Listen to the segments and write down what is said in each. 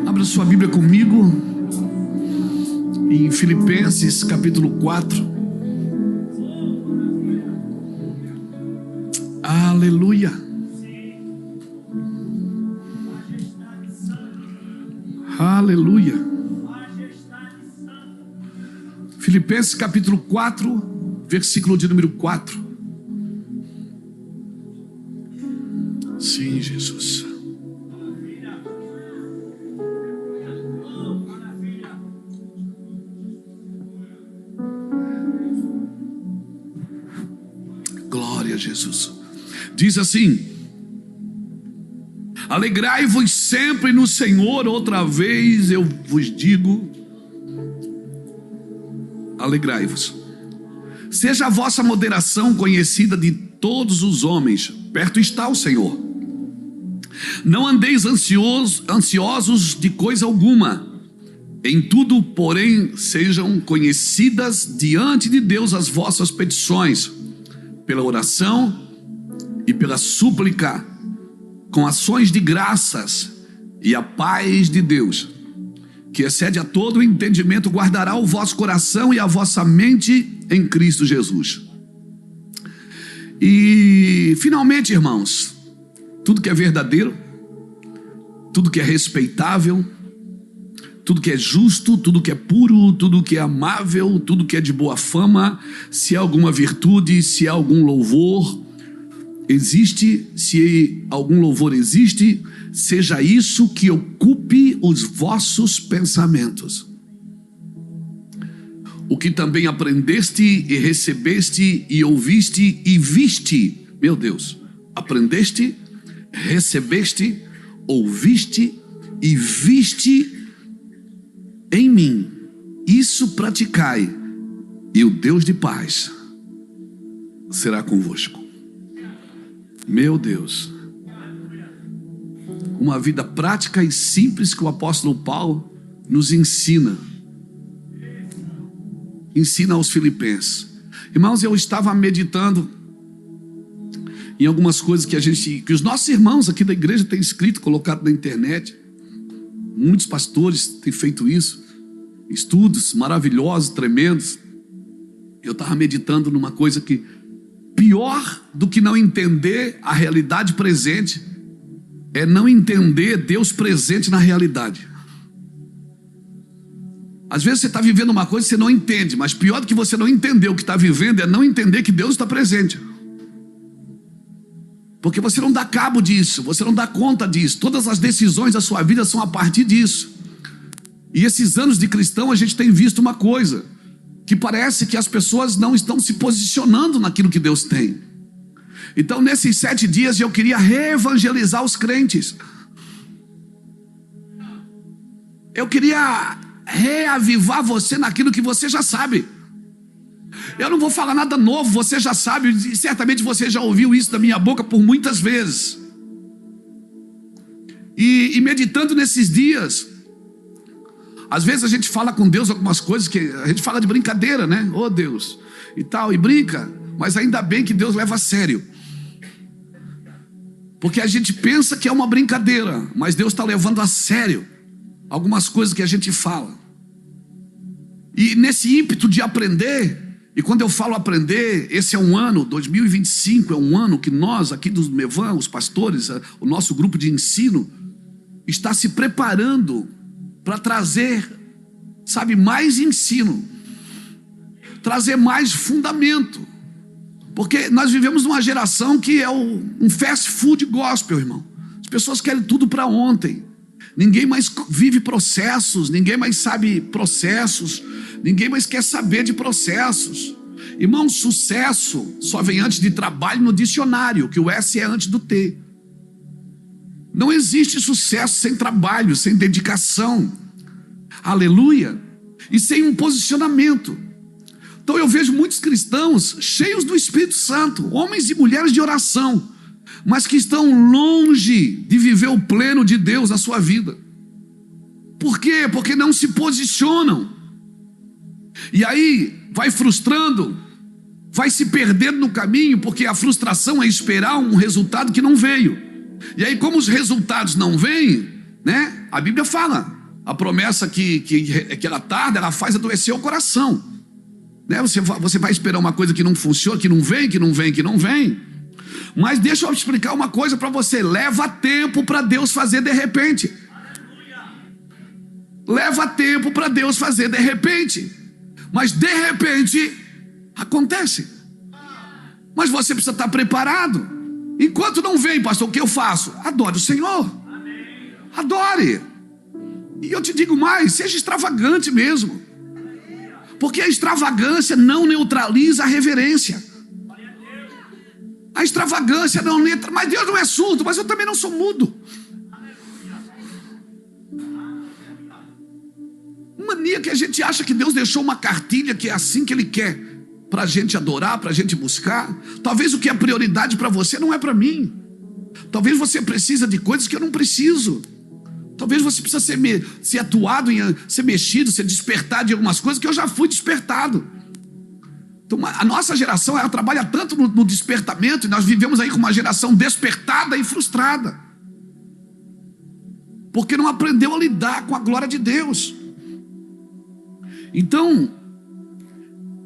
Abra sua Bíblia comigo em Filipenses capítulo 4. Aleluia. Aleluia. Filipenses capítulo 4, versículo de número 4. Sim, Jesus. Glória a Jesus. Diz assim: alegrai-vos sempre no Senhor. Outra vez eu vos digo, alegrai-vos. Seja a vossa moderação conhecida de todos os homens. Perto está o Senhor. Não andeis ansiosos de coisa alguma. Em tudo, porém, sejam conhecidas diante de Deus as vossas petições, pela oração e pela súplica, com ações de graças, e a paz de Deus, que excede a todo o entendimento, guardará o vosso coração e a vossa mente em Cristo Jesus. E finalmente, irmãos, tudo que é verdadeiro, tudo que é respeitável, tudo que é justo, tudo que é puro, tudo que é amável, tudo que é de boa fama, se há alguma virtude, se há algum louvor existe, se algum louvor existe, seja isso que ocupe os vossos pensamentos. O que também aprendeste e recebeste e ouviste e viste, meu Deus, aprendeste, recebeste, ouviste e viste em mim, isso praticai, e o Deus de paz será convosco. Meu Deus, uma vida prática e simples que o apóstolo Paulo nos ensina aos filipenses. Irmãos, eu estava meditando em algumas coisas que os nossos irmãos aqui da igreja têm escrito, colocado na internet. Muitos pastores têm feito isso, estudos maravilhosos, tremendos. Eu estava meditando numa coisa que, pior do que não entender a realidade presente, é não entender Deus presente na realidade. Às vezes você está vivendo uma coisa e você não entende, mas pior do que você não entender o que está vivendo é não entender que Deus está presente. Porque você não dá cabo disso, você não dá conta disso. Todas as decisões da sua vida são a partir disso. E esses anos de cristão a gente tem visto uma coisa, que parece que as pessoas não estão se posicionando naquilo que Deus tem. Então nesses 7 dias eu queria reevangelizar os crentes. Eu queria reavivar você naquilo que você já sabe. Eu não vou falar nada novo, você já sabe, e certamente você já ouviu isso da minha boca por muitas vezes. E meditando nesses dias, às vezes a gente fala com Deus algumas coisas que a gente fala de brincadeira, né? Oh Deus, e tal, e brinca, mas ainda bem que Deus leva a sério. Porque a gente pensa que é uma brincadeira, mas Deus está levando a sério algumas coisas que a gente fala. E nesse ímpeto de aprender, e quando eu falo aprender, esse é um ano, 2025, é um ano que nós aqui do Mevan, os pastores, o nosso grupo de ensino, está se preparando para trazer, sabe, mais ensino, trazer mais fundamento. Porque nós vivemos numa geração que é um fast food gospel, irmão. As pessoas querem tudo para ontem. Ninguém mais vive processos, ninguém mais sabe processos, ninguém mais quer saber de processos. Irmão, sucesso só vem antes de trabalho no dicionário, que o S é antes do T. Não existe sucesso sem trabalho, sem dedicação, aleluia, e sem um posicionamento. Então eu vejo muitos cristãos cheios do Espírito Santo, homens e mulheres de oração, mas que estão longe de viver o pleno de Deus na sua vida. Por quê? Porque não se posicionam. E aí vai frustrando, vai se perdendo no caminho, porque a frustração é esperar um resultado que não veio. E aí, como os resultados não vêm, né? A Bíblia fala, a promessa que ela tarda, ela faz adoecer o coração, né? Você vai esperar uma coisa que não funciona, que não vem, que não vem, que não vem. Mas deixa eu explicar uma coisa para você: leva tempo para Deus fazer de repente. Leva tempo para Deus fazer de repente. Mas de repente acontece. Mas você precisa estar preparado. Enquanto não vem, pastor, o que eu faço? Adore o Senhor. Adore. E eu te digo mais, seja extravagante mesmo. Porque a extravagância não neutraliza a reverência. A extravagância não neutraliza. Mas Deus não é surdo, mas eu também não sou mudo. Mania que a gente acha que Deus deixou uma cartilha que é assim que Ele quer, para a gente adorar, para a gente buscar. Talvez o que é prioridade para você não é para mim. Talvez você precisa de coisas que eu não preciso. Talvez você precisa ser atuado, ser mexido, ser despertado de algumas coisas que eu já fui despertado. Então, a nossa geração, ela trabalha tanto no despertamento, e nós vivemos aí com uma geração despertada e frustrada, porque não aprendeu a lidar com a glória de Deus. Então,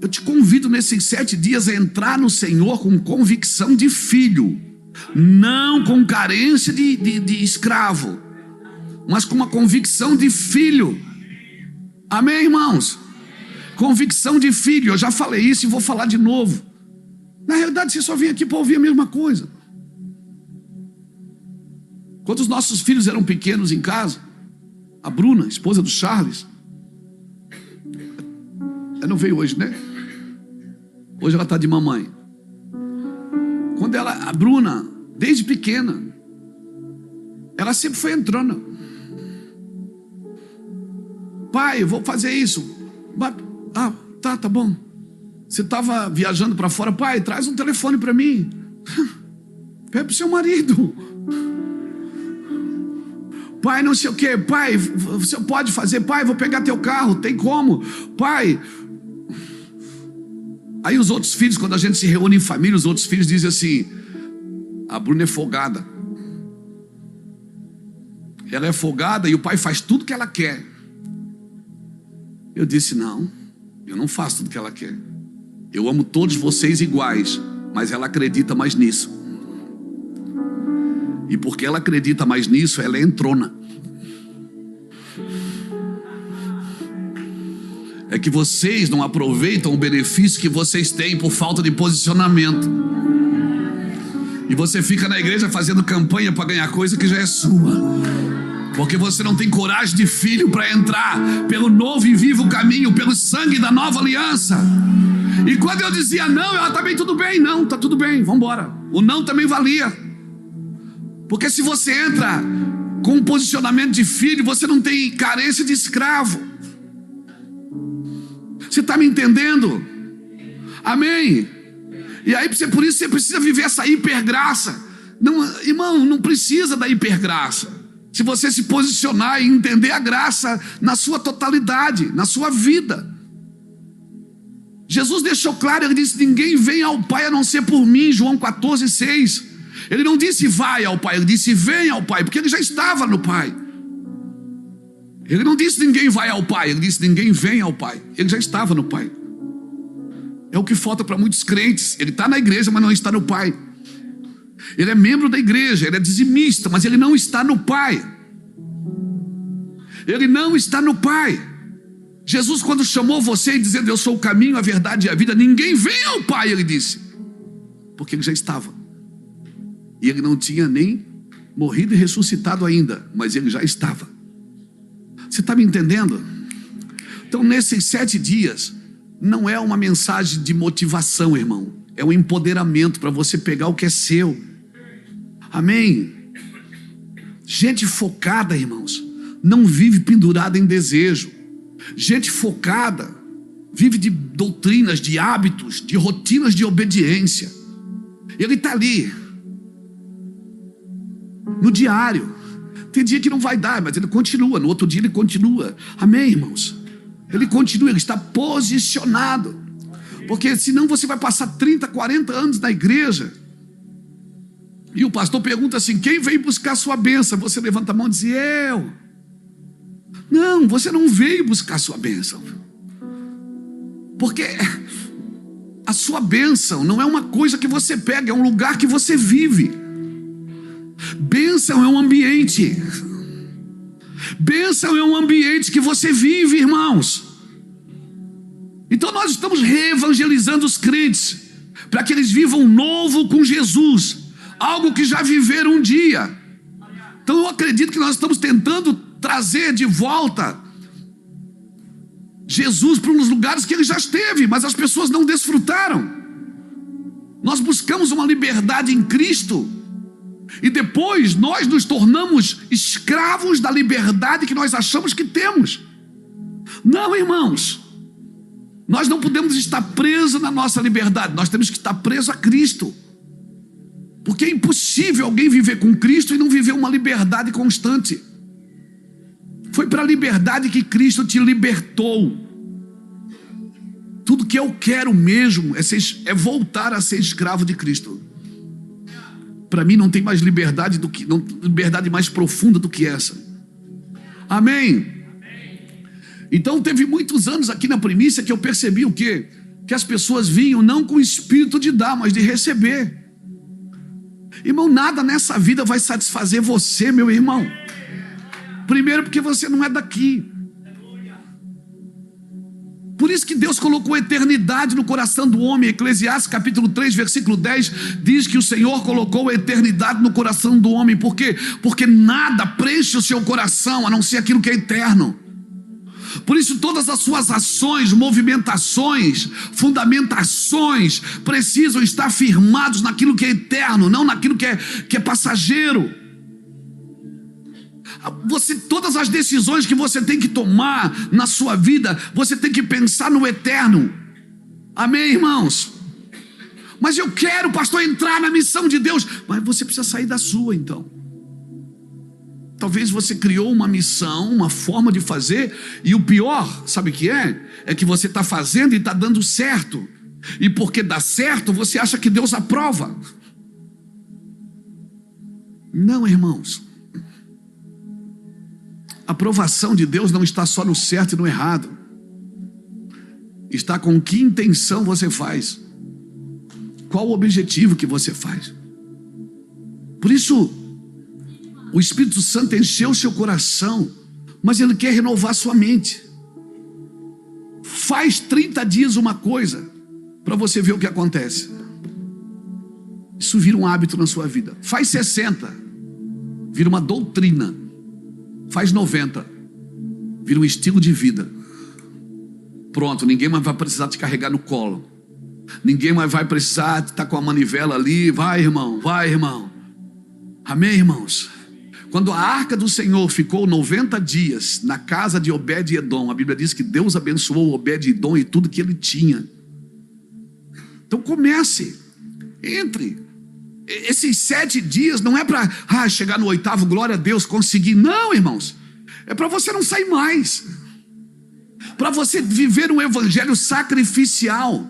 eu te convido nesses 7 dias a entrar no Senhor com convicção de filho, não com carência de escravo, mas com uma convicção de filho. Amém, irmãos? Convicção de filho. Eu já falei isso e vou falar de novo. Na realidade, você só vem aqui para ouvir a mesma coisa. Quando os nossos filhos eram pequenos em casa, a Bruna, esposa do Charles, ela não veio hoje, né? Hoje ela está de mamãe. Quando a Bruna, desde pequena, ela sempre foi entrando. Pai, eu vou fazer isso. Ah, tá bom. Você estava viajando para fora. Pai, traz um telefone para mim. Pede para o seu marido. Pai, não sei o que. Pai, você pode fazer. Pai, vou pegar teu carro. Tem como? Pai. Aí os outros filhos, quando a gente se reúne em família, os outros filhos dizem assim: a Bruna é folgada. Ela é folgada e o pai faz tudo que ela quer. Eu disse: não, eu não faço tudo que ela quer. Eu amo todos vocês iguais, mas ela acredita mais nisso. E porque ela acredita mais nisso, ela é entrona. É que vocês não aproveitam o benefício que vocês têm por falta de posicionamento. E você fica na igreja fazendo campanha para ganhar coisa que já é sua. Porque você não tem coragem de filho para entrar pelo novo e vivo caminho, pelo sangue da nova aliança. E quando eu dizia não, ela também tudo bem. Não, tá tudo bem, vamos embora. O não também valia. Porque se você entra com um posicionamento de filho, você não tem carência de escravo. Você está me entendendo? Amém? E aí por isso você precisa viver essa hipergraça. Não, irmão, não precisa da hipergraça. Se você se posicionar e entender a graça na sua totalidade, na sua vida. Jesus deixou claro, ele disse: ninguém vem ao Pai a não ser por mim, João 14,6. Ele não disse vai ao Pai, ele disse vem ao Pai, porque ele já estava no Pai. Ele não disse ninguém vai ao Pai, ele disse ninguém vem ao Pai. Ele já estava no Pai. É o que falta para muitos crentes. Ele está na igreja, mas não está no Pai. Ele é membro da igreja, ele é dizimista, mas ele não está no Pai. Ele não está no Pai. Jesus, quando chamou você dizendo eu sou o caminho, a verdade e a vida, ninguém vem ao Pai, ele disse, porque ele já estava. E ele não tinha nem morrido e ressuscitado ainda, mas ele já estava. Você está me entendendo? Então, nesses 7 dias, não é uma mensagem de motivação, irmão. É um empoderamento para você pegar o que é seu. Amém? Gente focada, irmãos, não vive pendurada em desejo. Gente focada vive de doutrinas, de hábitos, de rotinas de obediência. Ele está ali, no diário. Tem dia que não vai dar, mas ele continua. No outro dia ele continua. Amém, irmãos? Ele continua, ele está posicionado. Porque senão você vai passar 30, 40 anos na igreja. E o pastor pergunta assim: quem vem buscar a sua bênção? Você levanta a mão e diz: eu. Não, você não veio buscar sua bênção. Porque a sua bênção não é uma coisa que você pega, é um lugar que você vive. Bênção é um ambiente. Bênção é um ambiente que você vive, irmãos. Então nós estamos reevangelizando os crentes para que eles vivam novo com Jesus, algo que já viveram um dia. Então eu acredito que nós estamos tentando trazer de volta Jesus para uns lugares que ele já esteve, mas as pessoas não desfrutaram. Nós buscamos uma liberdade em Cristo e depois nós nos tornamos escravos da liberdade que nós achamos que temos. Não, irmãos, nós não podemos estar presos na nossa liberdade, nós temos que estar presos a Cristo. Porque é impossível alguém viver com Cristo e não viver uma liberdade constante. Foi para a liberdade que Cristo te libertou. Tudo que eu quero mesmo é voltar a ser escravo de Cristo. Para mim não tem mais liberdade liberdade mais profunda do que essa. Amém? Então teve muitos anos aqui na Primícia que eu percebi o quê? Que as pessoas vinham não com o espírito de dar, mas de receber. Irmão, nada nessa vida vai satisfazer você, meu irmão. Primeiro porque você não é daqui. Por isso que Deus colocou a eternidade no coração do homem. Eclesiastes capítulo 3, versículo 10 diz que o Senhor colocou a eternidade no coração do homem. Por quê? Porque nada preenche o seu coração a não ser aquilo que é eterno. Por isso todas as suas ações, movimentações, fundamentações precisam estar firmados naquilo que é eterno, não naquilo que é passageiro. Todas as decisões que você tem que tomar na sua vida, você tem que pensar no eterno. Amém, irmãos? Mas eu quero, pastor, entrar na missão de Deus. Mas você precisa sair da sua, então. Talvez você criou uma missão, uma forma de fazer, e o pior, sabe o que é? É que você está fazendo e está dando certo. E porque dá certo, você acha que Deus aprova. Não, irmãos. A aprovação de Deus não está só no certo e no errado. Está com que intenção você faz. Qual o objetivo que você faz. Por isso, o Espírito Santo encheu o seu coração, mas Ele quer renovar sua mente. Faz 30 dias uma coisa, para você ver o que acontece. Isso vira um hábito na sua vida. Faz 60, vira uma doutrina. Faz 90, vira um estilo de vida. Pronto, ninguém mais vai precisar te carregar no colo. Ninguém mais vai precisar estar com a manivela ali. Vai, irmão, vai, irmão. Amém, irmãos? Quando a arca do Senhor ficou 90 dias na casa de Obed-Edom, a Bíblia diz que Deus abençoou Obed-Edom e tudo que ele tinha. Então comece, entre. Esses 7 dias não é para chegar no 8º, glória a Deus, conseguir. Não, irmãos. É para você não sair mais. Para você viver um evangelho sacrificial,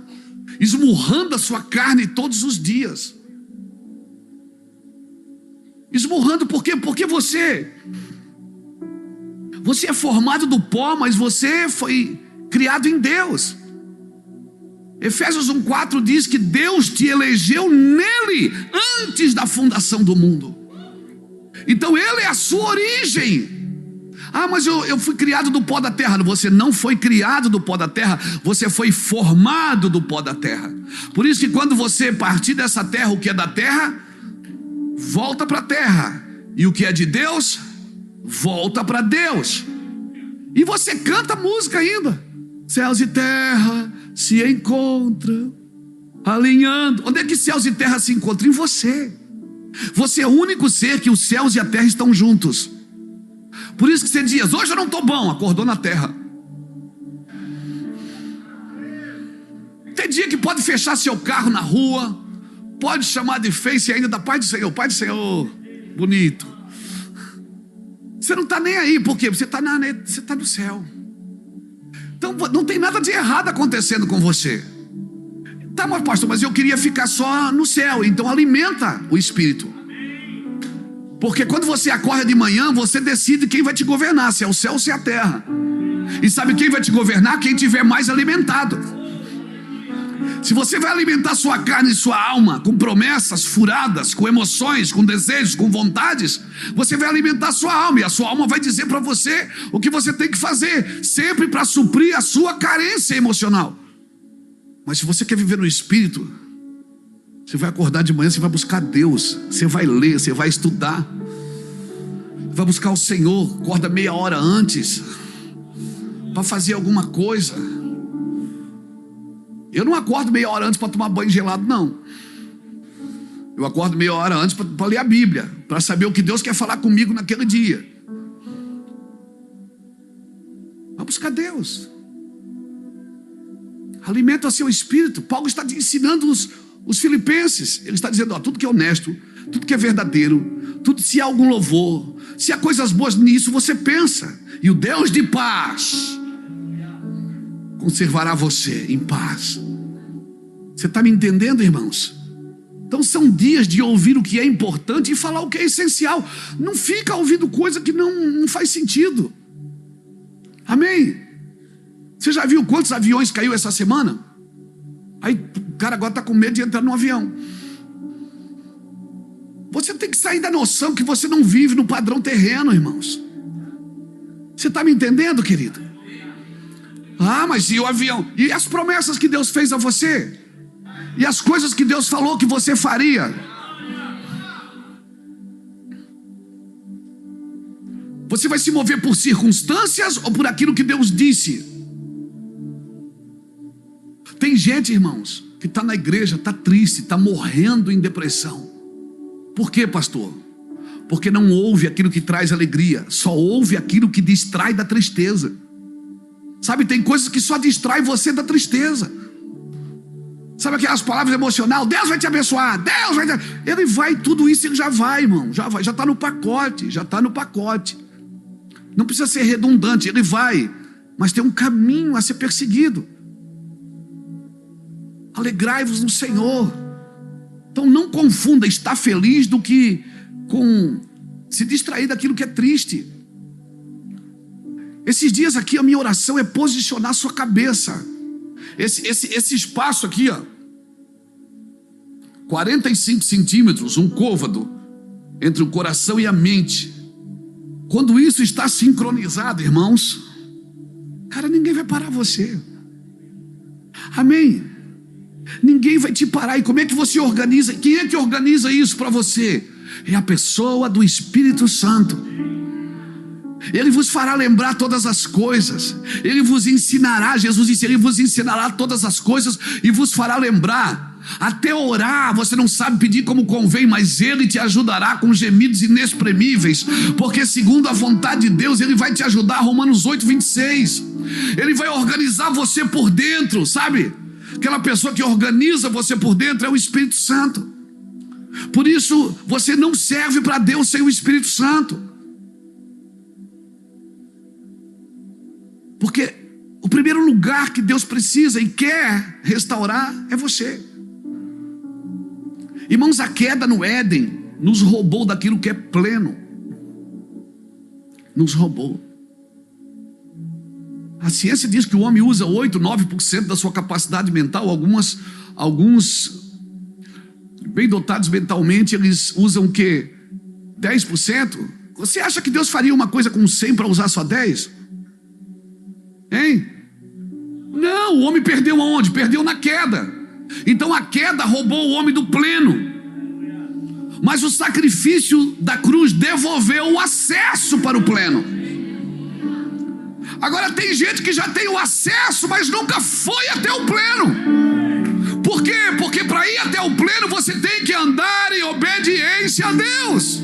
esmurrando a sua carne todos os dias. Esmurrando por quê? Porque você é formado do pó, mas você foi criado em Deus. Efésios 1,4 diz que Deus te elegeu nele antes da fundação do mundo. Então Ele é a sua origem. Mas eu fui criado do pó da terra. Você não foi criado do pó da terra, você foi formado do pó da terra. Por isso que quando você partir dessa terra, o que é da terra, volta para a terra. E o que é de Deus, volta para Deus. E você canta música ainda. Céus e terra se encontram, alinhando. Onde é que céus e terra se encontram? Em você. Você é o único ser que os céus e a terra estão juntos. Por isso que você diz, hoje eu não estou bom, acordou na terra. Tem dia que pode fechar seu carro na rua, pode chamar de Face ainda da Pai do Senhor, bonito. Você não está nem aí, por quê? Você está no céu. Então não tem nada de errado acontecendo com você. Tá, mas pastor, mas eu queria ficar só no céu. Então alimenta o Espírito. Porque quando você acorda de manhã, você decide quem vai te governar, se é o céu ou se é a terra. E sabe quem vai te governar? Quem tiver mais alimentado. Se você vai alimentar sua carne e sua alma com promessas furadas, com emoções, com desejos, com vontades, você vai alimentar sua alma, e a sua alma vai dizer para você o que você tem que fazer, sempre para suprir a sua carência emocional. Mas se você quer viver no Espírito, você vai acordar de manhã, você vai buscar Deus, você vai ler, você vai estudar, vai buscar o Senhor, acorda meia hora antes para fazer alguma coisa. Eu não acordo meia hora antes para tomar banho gelado, não. Eu acordo meia hora antes para ler a Bíblia, para saber o que Deus quer falar comigo naquele dia. Vai buscar Deus. Alimenta o seu espírito. Paulo está ensinando os filipenses. Ele está dizendo, ó, tudo que é honesto, tudo que é verdadeiro, tudo, se há algum louvor, se há coisas boas nisso, você pensa. E o Deus de paz conservará você em paz. Você está me entendendo, irmãos? Então são dias de ouvir o que é importante e falar o que é essencial. Não fica ouvindo coisa que não faz sentido. Amém? Você já viu quantos aviões caiu essa semana? Aí o cara agora está com medo de entrar no avião. Você tem que sair da noção que você não vive no padrão terreno, irmãos. Você está me entendendo, querido? Ah, mas e o avião? E as promessas que Deus fez a você? E as coisas que Deus falou que você faria? Você vai se mover por circunstâncias ou por aquilo que Deus disse? Tem gente, irmãos, que está na igreja, está triste, está morrendo em depressão. Por quê, pastor? Porque não ouve aquilo que traz alegria, só ouve aquilo que distrai da tristeza. Sabe, tem coisas que só distraem você da tristeza. Sabe aquelas palavras emocionais? Deus vai te abençoar, Deus vai te... Ele vai, tudo isso ele já vai, irmão. Já vai, já está no pacote, já está no pacote. Não precisa ser redundante, ele vai. Mas tem um caminho a ser perseguido. Alegrai-vos no Senhor. Então não confunda estar feliz do que com se distrair daquilo que é triste. Esses dias aqui a minha oração é posicionar sua cabeça. Esse espaço aqui, ó, 45 centímetros, um côvado entre o coração e a mente. Quando isso está sincronizado, irmãos, cara, ninguém vai parar você. Amém? Ninguém vai te parar. E como é que você organiza? Quem é que organiza isso para você? É a pessoa do Espírito Santo. Ele vos fará lembrar todas as coisas. Ele vos ensinará, Jesus disse, ele vos ensinará todas as coisas e vos fará lembrar. Até orar, você não sabe pedir como convém, mas ele te ajudará com gemidos inexprimíveis, porque segundo a vontade de Deus, ele vai te ajudar. Romanos 8:26. Ele vai organizar você por dentro, sabe? Aquela pessoa que organiza você por dentro é o Espírito Santo. Por isso, você não serve para Deus sem o Espírito Santo. Porque o primeiro lugar que Deus precisa e quer restaurar é você. Irmãos, a queda no Éden nos roubou daquilo que é pleno. Nos roubou. A ciência diz que o homem usa 8, 9% da sua capacidade mental. Alguns bem dotados mentalmente, eles usam o quê? 10%? Você acha que Deus faria uma coisa com 100 para usar só 10? Hein? Não, o homem perdeu aonde? Perdeu na queda. Então a queda roubou o homem do pleno. Mas o sacrifício da cruz devolveu o acesso para o pleno. Agora tem gente que já tem o acesso, mas nunca foi até o pleno. Por quê? Porque para ir até o pleno você tem que andar em obediência a Deus.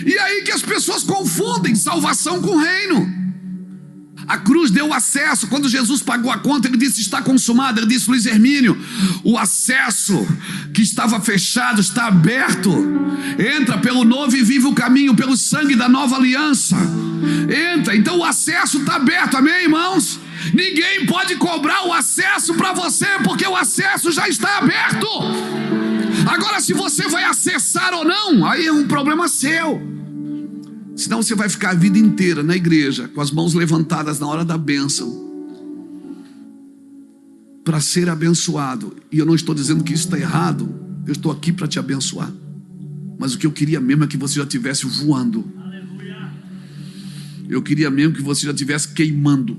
E aí que as pessoas confundem salvação com reino. A cruz deu acesso. Quando Jesus pagou a conta, ele disse, está consumado. Ele disse, Luiz Hermínio, o acesso que estava fechado está aberto. Entra pelo novo e vive o caminho, pelo sangue da nova aliança. Entra, então o acesso está aberto, amém, irmãos? Ninguém pode cobrar o acesso para você, porque o acesso já está aberto. Agora, se você vai acessar ou não, aí é um problema seu. Senão você vai ficar a vida inteira na igreja com as mãos levantadas na hora da bênção para ser abençoado. E eu não estou dizendo que isso está errado. Eu estou aqui para te abençoar. Mas o que eu queria mesmo é que você já estivesse voando. Eu queria mesmo que você já estivesse queimando.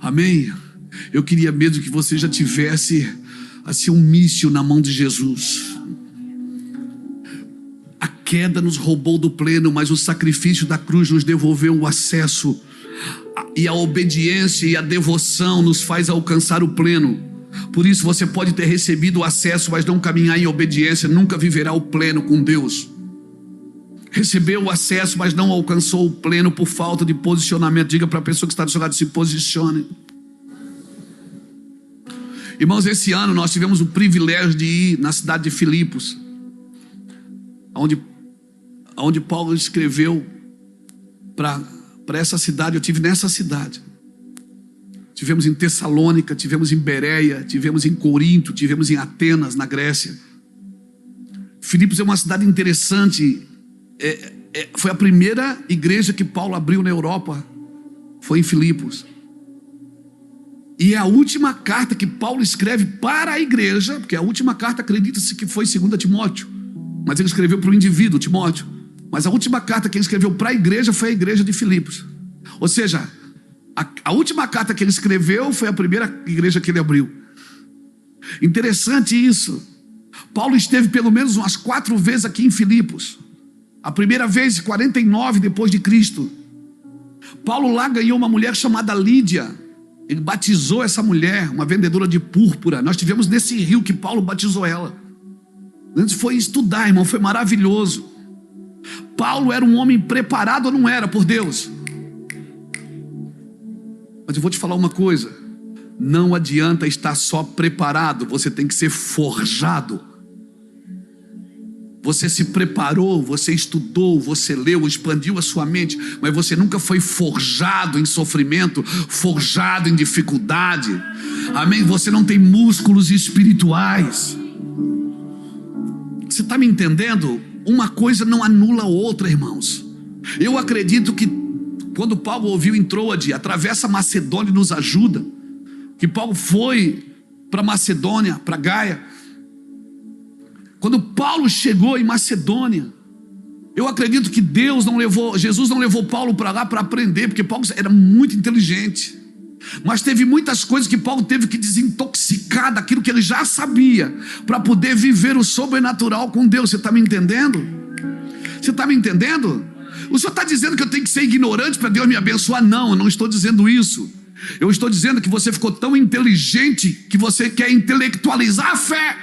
Amém? Eu queria mesmo que você já tivesse assim um míssil na mão de Jesus. A queda nos roubou do pleno, mas o sacrifício da cruz nos devolveu o acesso. E a obediência e a devoção nos faz alcançar o pleno. Por isso você pode ter recebido o acesso, mas não caminhar em obediência, nunca viverá o pleno com Deus. Recebeu o acesso, mas não alcançou o pleno por falta de posicionamento. Diga para a pessoa que está do seu lado: se posicione. Irmãos, esse ano nós tivemos o privilégio de ir na cidade de Filipos, onde Paulo escreveu para essa cidade. Eu tive nessa cidade. Tivemos em Tessalônica, tivemos em Bereia, tivemos em Corinto, tivemos em Atenas, na Grécia. Filipos é uma cidade interessante. Foi a primeira igreja que Paulo abriu na Europa. Foi em Filipos. E é a última carta que Paulo escreve para a igreja, porque a última carta acredita-se que foi 2 Timóteo, mas ele escreveu para o indivíduo, Timóteo. Mas a última carta que ele escreveu para a igreja foi a igreja de Filipos. Ou seja, a última carta que ele escreveu foi a primeira igreja que ele abriu. Interessante isso. Paulo esteve pelo menos umas 4 vezes aqui em Filipos. A primeira vez, 49 depois de Cristo. Paulo lá ganhou uma mulher chamada Lídia. Ele batizou essa mulher, uma vendedora de púrpura. Nós tivemos nesse rio que Paulo batizou ela. Antes foi estudar, irmão, foi maravilhoso. Paulo era um homem preparado ou não era por Deus? Mas eu vou te falar uma coisa: não adianta estar só preparado, você tem que ser forjado. Você se preparou, você estudou, você leu, expandiu a sua mente, mas você nunca foi forjado em sofrimento, forjado em dificuldade. Amém? Você não tem músculos espirituais. Você está me entendendo? Uma coisa não anula a outra, irmãos. Eu acredito que quando Paulo ouviu em Troade, atravessa Macedônia e nos ajuda, que Paulo foi para Macedônia, para Gaia. Quando Paulo chegou em Macedônia, eu acredito que Jesus não levou Paulo para lá para aprender, porque Paulo era muito inteligente. Mas teve muitas coisas que Paulo teve que desintoxicar daquilo que ele já sabia, para poder viver o sobrenatural com Deus. Você está me entendendo? Você está me entendendo? O senhor está dizendo que eu tenho que ser ignorante para Deus me abençoar? Não, eu não estou dizendo isso. Eu estou dizendo que você ficou tão inteligente que você quer intelectualizar a fé.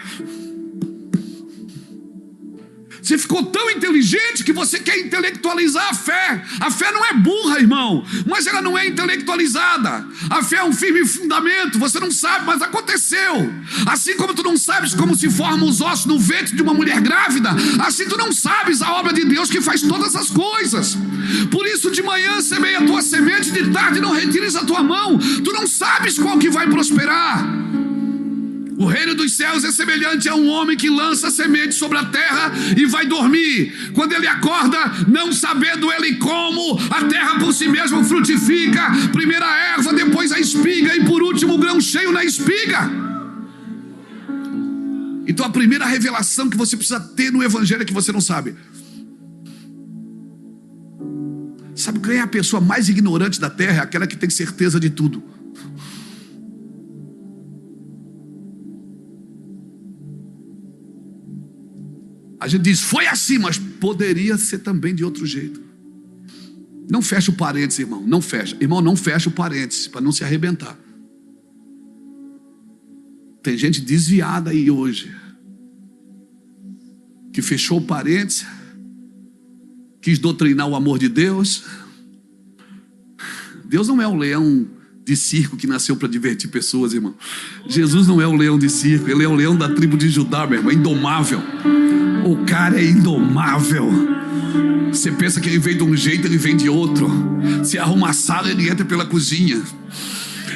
Você ficou tão inteligente que você quer intelectualizar a fé. A fé não é burra, irmão, mas ela não é intelectualizada. A fé é um firme fundamento. Você não sabe, mas aconteceu. Assim como tu não sabes como se formam os ossos no ventre de uma mulher grávida, assim tu não sabes a obra de Deus que faz todas as coisas. Por isso de manhã semeia a tua semente, de tarde não retires a tua mão. Tu não sabes qual que vai prosperar. O reino dos céus é semelhante a um homem que lança semente sobre a terra e vai dormir. Quando ele acorda, não sabendo ele como, a terra por si mesma frutifica. Primeiro a erva, depois a espiga e por último o grão cheio na espiga. Então a primeira revelação que você precisa ter no evangelho é que você não sabe. Sabe quem é a pessoa mais ignorante da terra? É aquela que tem certeza de tudo. A gente diz, foi assim, mas poderia ser também de outro jeito. Não fecha o parênteses, irmão. Não fecha. Irmão, não fecha o parênteses, para não se arrebentar. Tem gente desviada aí hoje, que fechou o parênteses, quis doutrinar o amor de Deus. Deus não é um leão de circo que nasceu para divertir pessoas, irmão. Jesus não é o leão de circo, ele é o leão da tribo de Judá, meu irmão, indomável. O cara é indomável. Você pensa que ele vem de um jeito, ele vem de outro. Se arruma a sala, ele entra pela cozinha.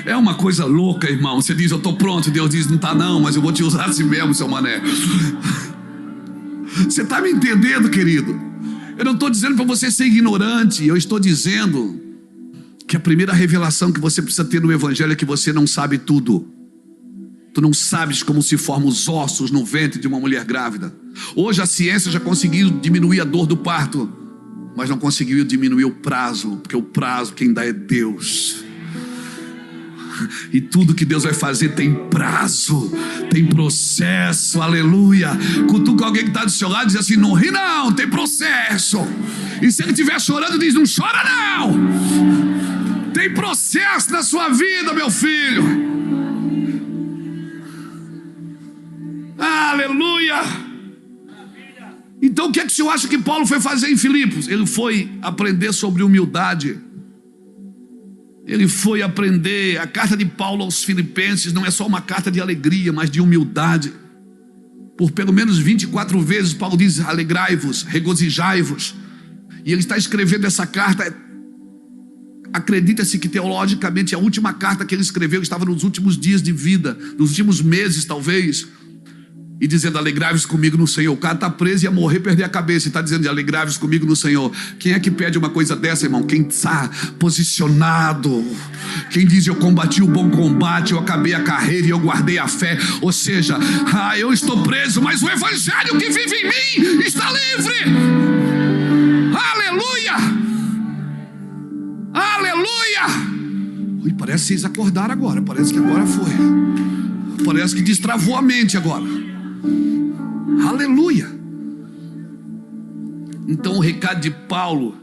É uma coisa louca, irmão. Você diz, eu estou pronto. Deus diz, não está não, mas eu vou te usar assim mesmo, seu mané. Você está me entendendo, querido? Eu não estou dizendo para você ser ignorante. Eu estou dizendo que a primeira revelação que você precisa ter no Evangelho é que você não sabe tudo. Tu não sabes como se formam os ossos no ventre de uma mulher grávida. Hoje a ciência já conseguiu diminuir a dor do parto, mas não conseguiu diminuir o prazo, porque o prazo quem dá é Deus. E tudo que Deus vai fazer tem prazo, tem processo, aleluia. Cutuca alguém que está do seu lado e diz assim, não ri não, tem processo. E se ele estiver chorando, diz, não chora não. Tem processo na sua vida, meu filho. Aleluia. Então o que é que o senhor acha que Paulo foi fazer em Filipos? Ele foi aprender sobre humildade. Ele foi aprender. A carta de Paulo aos Filipenses não é só uma carta de alegria, mas de humildade. Por pelo menos 24 vezes Paulo diz, alegrai-vos, regozijai-vos. E ele está escrevendo essa carta. Acredita-se que teologicamente a última carta que ele escreveu estava nos últimos dias de vida, nos últimos meses talvez. E dizendo, alegrai-vos comigo no Senhor. O cara está preso e ia morrer, perder a cabeça. E está dizendo, alegrai-vos comigo no Senhor. Quem é que pede uma coisa dessa, irmão? Quem está posicionado. Quem diz, eu combati o bom combate, eu acabei a carreira e eu guardei a fé. Ou seja, eu estou preso, mas o Evangelho que vive em mim está livre. Aleluia. Aleluia. Ui, parece que vocês acordaram agora. Parece que agora foi. Parece que destravou a mente agora. Aleluia. Então o recado de Paulo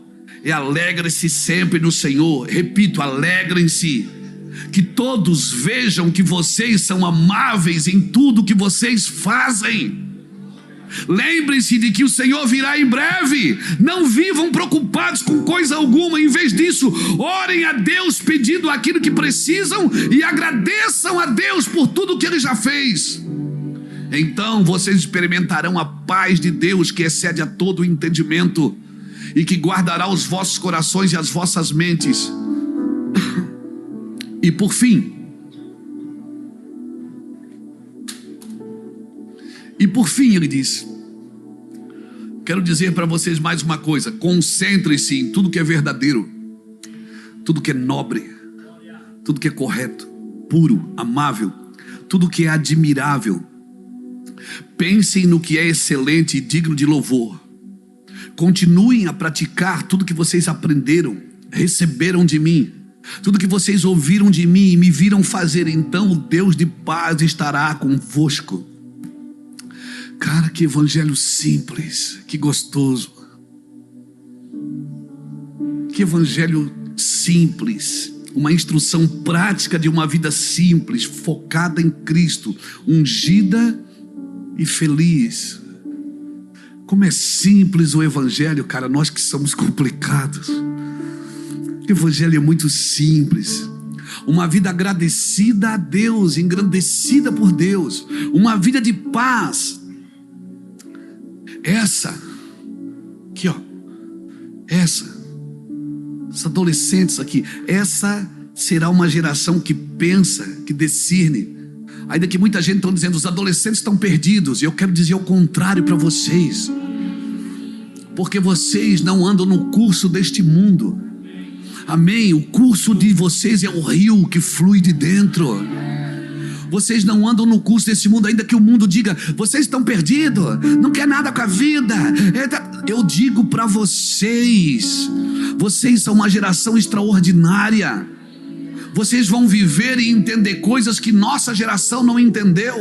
é alegre-se sempre no Senhor. Repito, alegrem-se. Que todos vejam que vocês são amáveis em tudo que vocês fazem. Lembrem-se de que o Senhor virá em breve. Não vivam preocupados com coisa alguma. Em vez disso, orem a Deus pedindo aquilo que precisam e agradeçam a Deus por tudo que Ele já fez. Então vocês experimentarão a paz de Deus que excede a todo o entendimento e que guardará os vossos corações e as vossas mentes. E por fim, ele diz, quero dizer para vocês mais uma coisa, concentrem-se em tudo que é verdadeiro, tudo que é nobre, tudo que é correto, puro, amável, tudo que é admirável. Pensem no que é excelente e digno de louvor. Continuem a praticar tudo que vocês aprenderam, receberam de mim, tudo que vocês ouviram de mim e me viram fazer. Então o Deus de paz estará convosco. Cara, que evangelho simples, que gostoso. Que evangelho simples. Uma instrução prática de uma vida simples, focada em Cristo, ungida e feliz. Como é simples o evangelho, cara, nós que somos complicados. O evangelho é muito simples. Uma vida agradecida a Deus, engrandecida por Deus. Uma vida de paz. Essa aqui, ó. Esses adolescentes aqui. Essa será uma geração que pensa, que discerne. Ainda que muita gente está dizendo, os adolescentes estão perdidos. E eu quero dizer o contrário para vocês. Porque vocês não andam no curso deste mundo. Amém? O curso de vocês é o rio que flui de dentro. Vocês não andam no curso desse mundo, ainda que o mundo diga, vocês estão perdidos, não quer nada com a vida. Eu digo para vocês, vocês são uma geração extraordinária. Vocês vão viver e entender coisas que nossa geração não entendeu.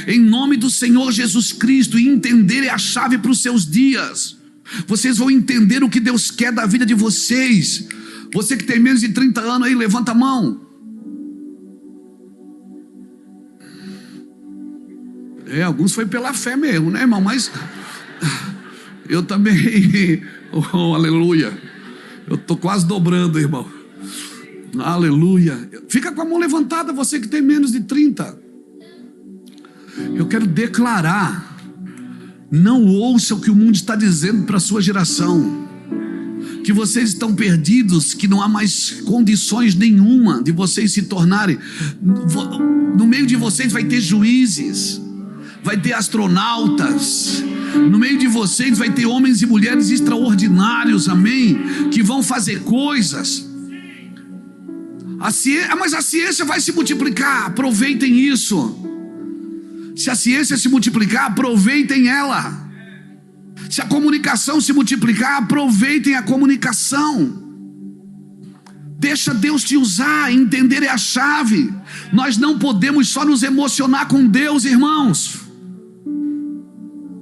Em nome do Senhor Jesus Cristo, e entender é a chave para os seus dias. Vocês vão entender o que Deus quer da vida de vocês. Você que tem menos de 30 anos aí, levanta a mão. Alguns foi pela fé mesmo, né, irmão? Mas eu também, oh, aleluia. Eu estou quase dobrando, irmão. Aleluia. Fica com a mão levantada, você que tem menos de 30. Eu quero declarar: não ouça o que o mundo está dizendo para a sua geração. que vocês estão perdidos, que não há mais condições nenhuma de vocês se tornarem. No meio de vocês vai ter juízes, vai ter astronautas, no meio de vocês vai ter homens e mulheres extraordinários, amém, que vão fazer coisas. Mas a ciência vai se multiplicar, aproveitem isso. Se a ciência se multiplicar, aproveitem ela. Se a comunicação se multiplicar, aproveitem a comunicação. Deixa Deus te usar, entender é a chave. Nós não podemos só nos emocionar com Deus, irmãos.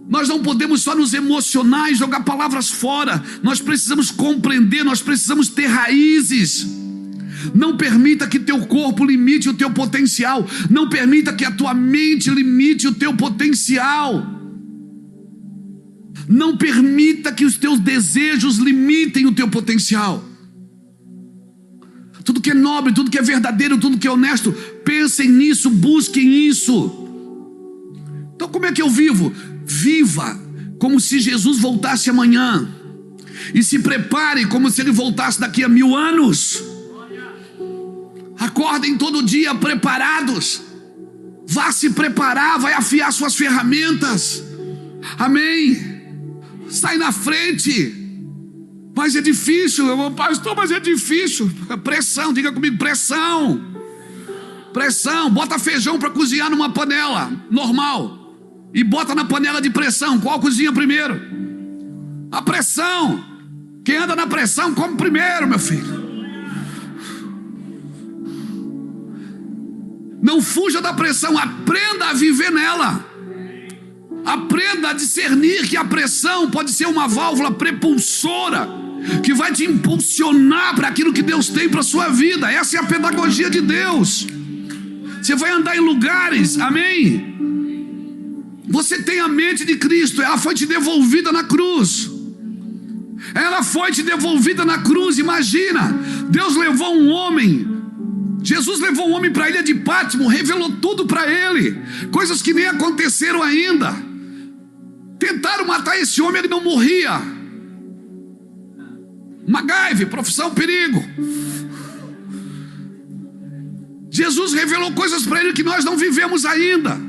Nós não podemos só nos emocionar e jogar palavras fora. Nós precisamos compreender, nós precisamos ter raízes. Não permita que teu corpo limite o teu potencial. Não permita que a tua mente limite o teu potencial. Não permita que os teus desejos limitem o teu potencial. Tudo que é nobre, tudo que é verdadeiro, tudo que é honesto, pensem nisso, busquem isso. Então como é que eu vivo? Viva como se Jesus voltasse amanhã. E se prepare como se ele voltasse daqui a 1000 anos. Acordem todo dia preparados. Vá se preparar, vai afiar suas ferramentas. Amém. Sai na frente. Mas é difícil, pastor, mas é difícil. Pressão, diga comigo, pressão. Pressão, bota feijão para cozinhar numa panela normal e bota na panela de pressão. Qual cozinha primeiro? A pressão. Quem anda na pressão come primeiro, meu filho. Não fuja da pressão, aprenda a viver nela. Aprenda a discernir que a pressão pode ser uma válvula prepulsora que vai te impulsionar para aquilo que Deus tem para a sua vida. Essa é a pedagogia de Deus. Você vai andar em lugares, amém? Você tem a mente de Cristo, ela foi te devolvida na cruz. Ela foi te devolvida na cruz, imagina. Deus levou um homem, Jesus levou um homem para a ilha de Pátimo, revelou tudo para ele, coisas que nem aconteceram ainda. Tentaram matar esse homem, ele não morria. MacGyver, profissão perigo. Jesus revelou coisas para ele que nós não vivemos ainda.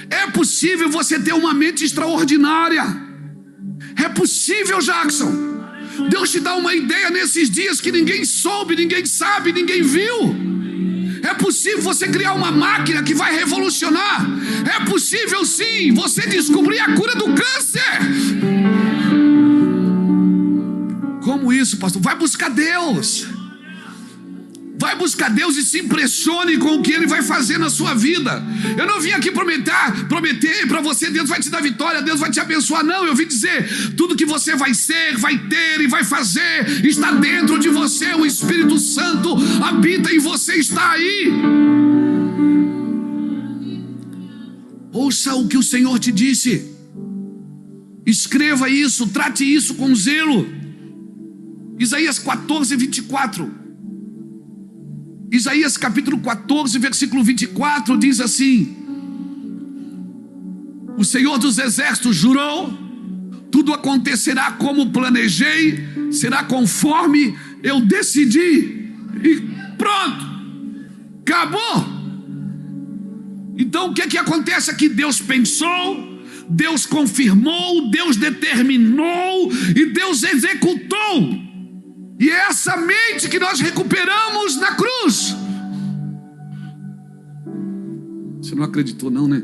É possível você ter uma mente extraordinária. É possível, Jackson. Deus te dá uma ideia nesses dias que ninguém soube, ninguém sabe, ninguém viu. É possível você criar uma máquina que vai revolucionar. É possível sim você descobrir a cura do câncer. Como isso, pastor? Vai buscar Deus. Vai buscar Deus e se impressione com o que Ele vai fazer na sua vida. Eu não vim aqui prometer para você, Deus vai te dar vitória, Deus vai te abençoar. Não, eu vim dizer, tudo que você vai ser, vai ter e vai fazer, está dentro de você. O Espírito Santo habita em você, está aí. Ouça o que o Senhor te disse. Escreva isso, trate isso com zelo. Isaías 14, 24. Isaías capítulo 14, versículo 24 diz assim: o Senhor dos exércitos jurou, tudo acontecerá como planejei, será conforme eu decidi, e pronto, acabou. Então o que é que acontece aqui? Deus pensou, Deus confirmou, Deus determinou e Deus executou. E é essa mente que nós recuperamos na cruz. Você não acreditou não, né?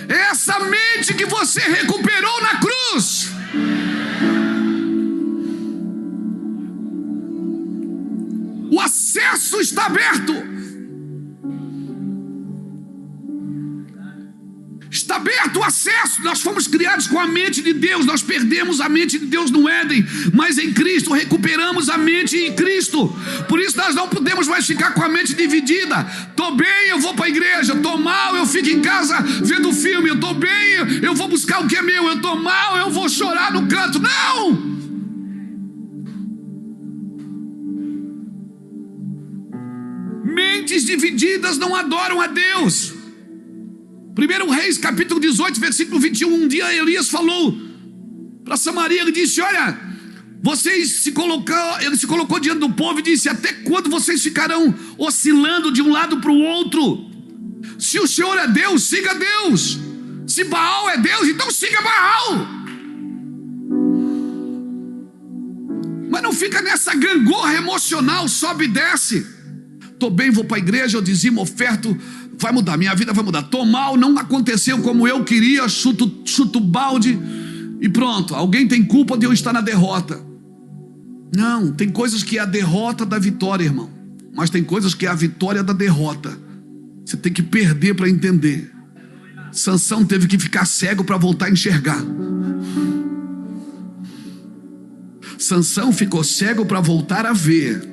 É essa mente que você recuperou na cruz. O acesso está aberto. Está aberto o acesso. Nós fomos criados com a mente de Deus. Nós perdemos a mente de Deus no Éden, mas em Cristo recuperamos a mente em Cristo. Por isso nós não podemos mais ficar com a mente dividida. Estou bem, eu vou para a igreja. Estou mal, eu fico em casa vendo filme. Eu estou bem, eu vou buscar o que é meu. Eu estou mal, eu vou chorar no canto. Não! Mentes divididas não adoram a Deus. 1 Reis capítulo 18, versículo 21. Um dia Elias falou para Samaria, ele disse: olha, Ele se colocou diante do povo e disse: até quando vocês ficarão oscilando de um lado para o outro? Se o Senhor é Deus, siga Deus. Se Baal é Deus, então siga Baal. Mas não fica nessa gangorra emocional, sobe e desce. Tô bem, vou para a igreja, eu dizimo, oferto, vai mudar, minha vida vai mudar. Tô mal, não aconteceu como eu queria, chuto balde e pronto. Alguém tem culpa de eu estar na derrota. Não, tem coisas que é a derrota da vitória, irmão. Mas tem coisas que é a vitória da derrota. Você tem que perder para entender. Sansão teve que ficar cego para voltar a enxergar. Sansão ficou cego para voltar a ver.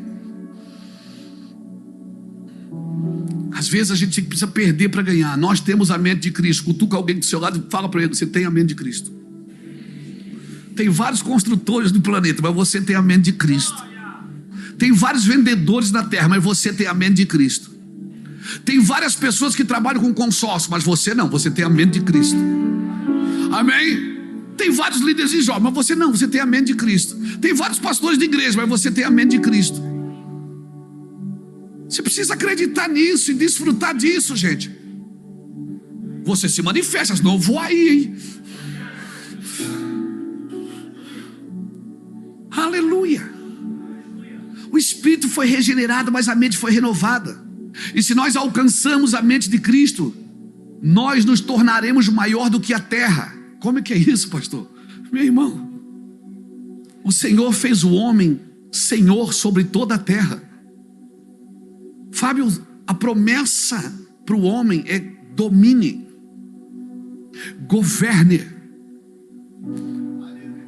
Às vezes a gente precisa perder para ganhar. Nós temos a mente de Cristo. Cutuca alguém do seu lado e fala para ele: você tem a mente de Cristo. Tem vários construtores do planeta, mas você tem a mente de Cristo. Tem vários vendedores na terra, mas você tem a mente de Cristo. Tem várias pessoas que trabalham com consórcio, mas você não, você tem a mente de Cristo. Amém? Tem vários líderes de jovens, mas você não, você tem a mente de Cristo. Tem vários pastores de igreja, mas você tem a mente de Cristo. Você precisa acreditar nisso e desfrutar disso, gente. Você se manifesta, senão eu vou aí, hein? Aleluia. O espírito foi regenerado, mas a mente foi renovada. E se nós alcançamos a mente de Cristo, nós nos tornaremos maior do que a terra. Como é que é isso, pastor? Meu irmão, o Senhor fez o homem senhor sobre toda a terra. Fábio, a promessa para o homem é: domine, governe.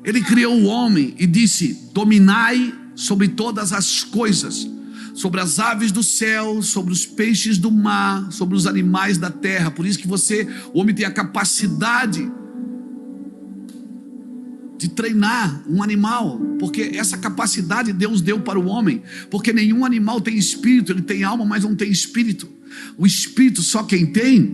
Ele criou o homem e disse: dominai sobre todas as coisas, sobre as aves do céu, sobre os peixes do mar, sobre os animais da terra. Por isso que o homem tem a capacidade de treinar um animal, porque essa capacidade Deus deu para o homem, porque nenhum animal tem espírito, ele tem alma, mas não tem espírito. O espírito só quem tem.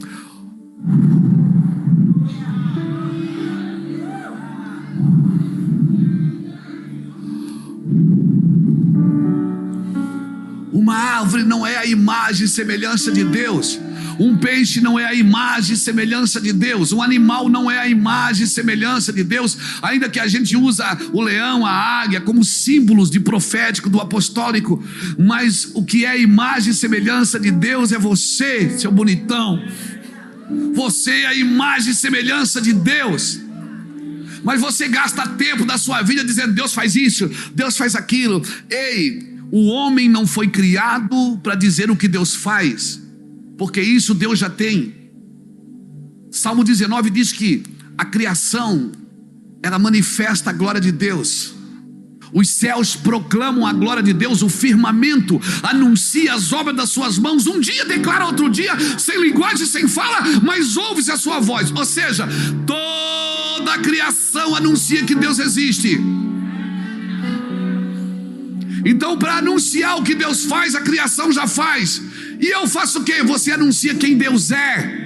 Uma árvore não é a imagem e semelhança de Deus. Um peixe não é a imagem e semelhança de Deus. Um animal não é a imagem e semelhança de Deus. Ainda que a gente usa o leão, a águia como símbolos de profético, do apostólico, mas o que é a imagem e semelhança de Deus é você, seu bonitão. Você é a imagem e semelhança de Deus. Mas você gasta tempo da sua vida dizendo: Deus faz isso, Deus faz aquilo. Ei, o homem não foi criado para dizer o que Deus faz, porque isso Deus já tem. Salmo 19 diz que a criação, ela manifesta a glória de Deus. Os céus proclamam a glória de Deus, o firmamento anuncia as obras das suas mãos. Um dia declara, outro dia, sem linguagem, sem fala, mas ouve-se a sua voz. Ou seja, toda a criação anuncia que Deus existe. Então, para anunciar o que Deus faz, a criação já faz. E eu faço o quê? Você anuncia quem Deus é.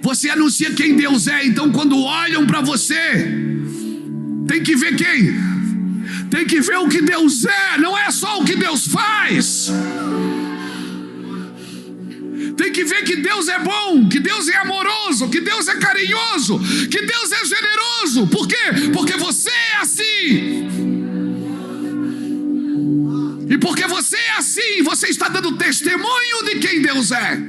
Você anuncia quem Deus é. Então, quando olham para você, tem que ver quem? Tem que ver o que Deus é, não é só o que Deus faz. Tem que ver que Deus é bom, que Deus é amoroso, que Deus é carinhoso, que Deus é generoso. Por quê? Porque você é assim. E porque você é assim, você está dando testemunho de quem Deus é.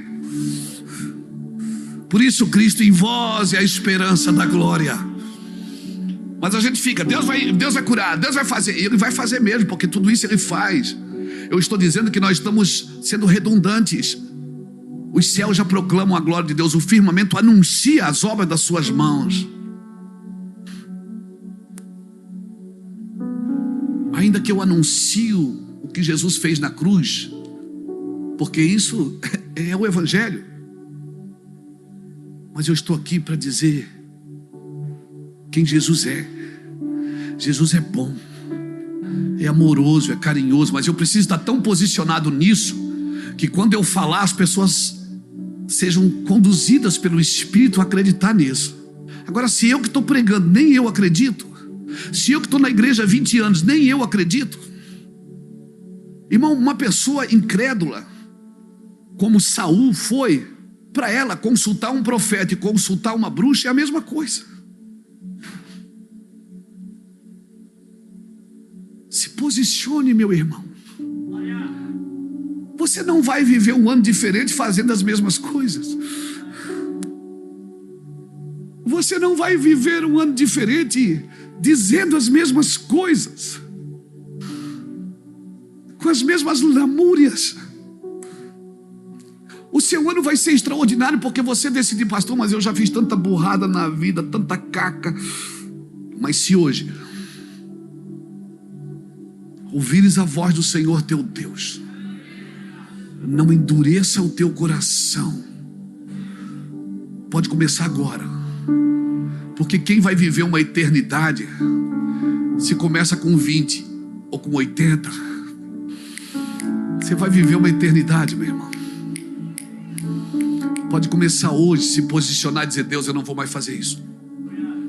Por isso Cristo em vós é a esperança da glória. Mas a gente fica: Deus vai curar, Deus vai fazer. E Ele vai fazer mesmo, porque tudo isso Ele faz. Eu estou dizendo que nós estamos sendo redundantes. Os céus já proclamam a glória de Deus, o firmamento anuncia as obras das suas mãos. Ainda que eu anuncio o que Jesus fez na cruz, porque isso é o Evangelho, mas eu estou aqui para dizer quem Jesus é. Jesus é bom, é amoroso, é carinhoso, mas eu preciso estar tão posicionado nisso, que quando eu falar, as pessoas sejam conduzidas pelo Espírito a acreditar nisso. Agora, se eu que estou pregando, nem eu acredito, Se eu que estou na igreja há 20 anos, nem eu acredito. Irmão, uma pessoa incrédula, como Saul foi, para ela consultar um profeta e consultar uma bruxa é a mesma coisa. Se posicione, meu irmão. Você não vai viver um ano diferente fazendo as mesmas coisas. Você não vai viver um ano diferente dizendo as mesmas coisas, com as mesmas lamúrias. O seu ano vai ser extraordinário porque você decidiu, pastor, mas eu já fiz tanta burrada na vida, tanta caca. Mas se hoje ouvires a voz do Senhor teu Deus, não endureça o teu coração. Pode começar agora, porque quem vai viver uma eternidade, se começa com 20 ou com 80, você vai viver uma eternidade, meu irmão. Pode começar hoje, se posicionar e dizer: Deus, eu não vou mais fazer isso.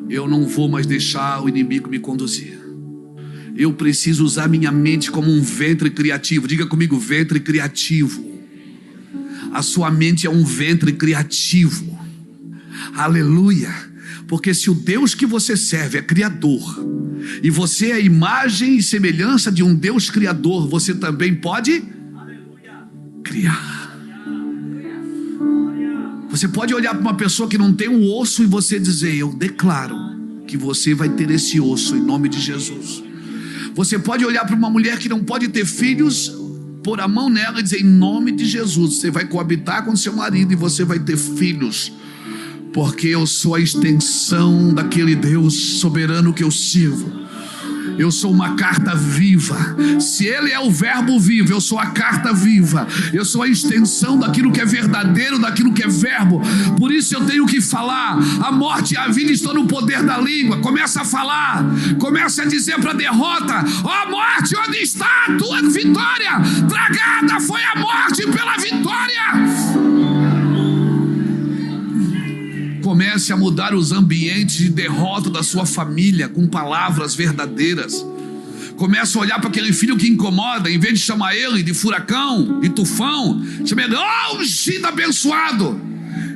Eu não vou mais deixar o inimigo me conduzir. Eu preciso usar minha mente como um ventre criativo. Diga comigo: ventre criativo. A sua mente é um ventre criativo. Aleluia. Porque se o Deus que você serve é criador, e você é a imagem e semelhança de um Deus criador, você também pode criar. Você pode olhar para uma pessoa que não tem um osso e você dizer: eu declaro que você vai ter esse osso em nome de Jesus. Você pode olhar para uma mulher que não pode ter filhos, pôr a mão nela e dizer: em nome de Jesus, você vai coabitar com seu marido e você vai ter filhos, porque eu sou a extensão daquele Deus soberano que eu sirvo. Eu sou uma carta viva. Se Ele é o verbo vivo, eu sou a carta viva. Eu sou a extensão daquilo que é verdadeiro, daquilo que é verbo. Por isso eu tenho que falar. A morte e a vida estão no poder da língua. Começa a falar. Começa a dizer para a derrota: ó morte, onde está a tua vitória? Tragada foi a morte pela vitória. Comece a mudar os ambientes de derrota da sua família com palavras verdadeiras. Comece a olhar para aquele filho que incomoda, em vez de chamar ele de furacão, de tufão, chama ele: oh, ungido abençoado.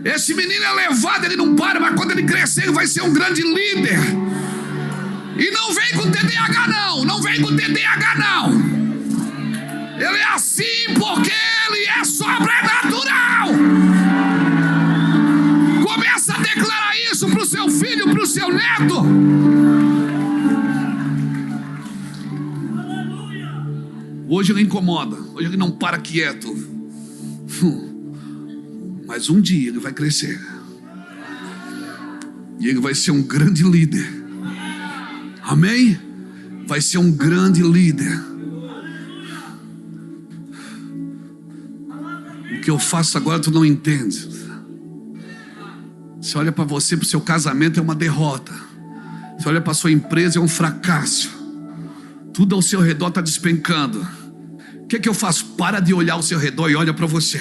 Esse menino é levado, ele não para, mas quando ele crescer ele vai ser um grande líder. E não vem com TDAH não, não vem com TDAH não. Ele é assim porque ele é sobrenatural. Começa a declarar isso para o seu filho, para o seu neto. Hoje ele incomoda, hoje ele não para quieto. Mas um dia ele vai crescer. E ele vai ser um grande líder. Amém? Vai ser um grande líder. O que eu faço agora tu não entende. Você olha para você, para o seu casamento é uma derrota. Você olha para a sua empresa é um fracasso. Tudo ao seu redor está despencando. O que é que eu faço? Para de olhar ao seu redor e olha para você.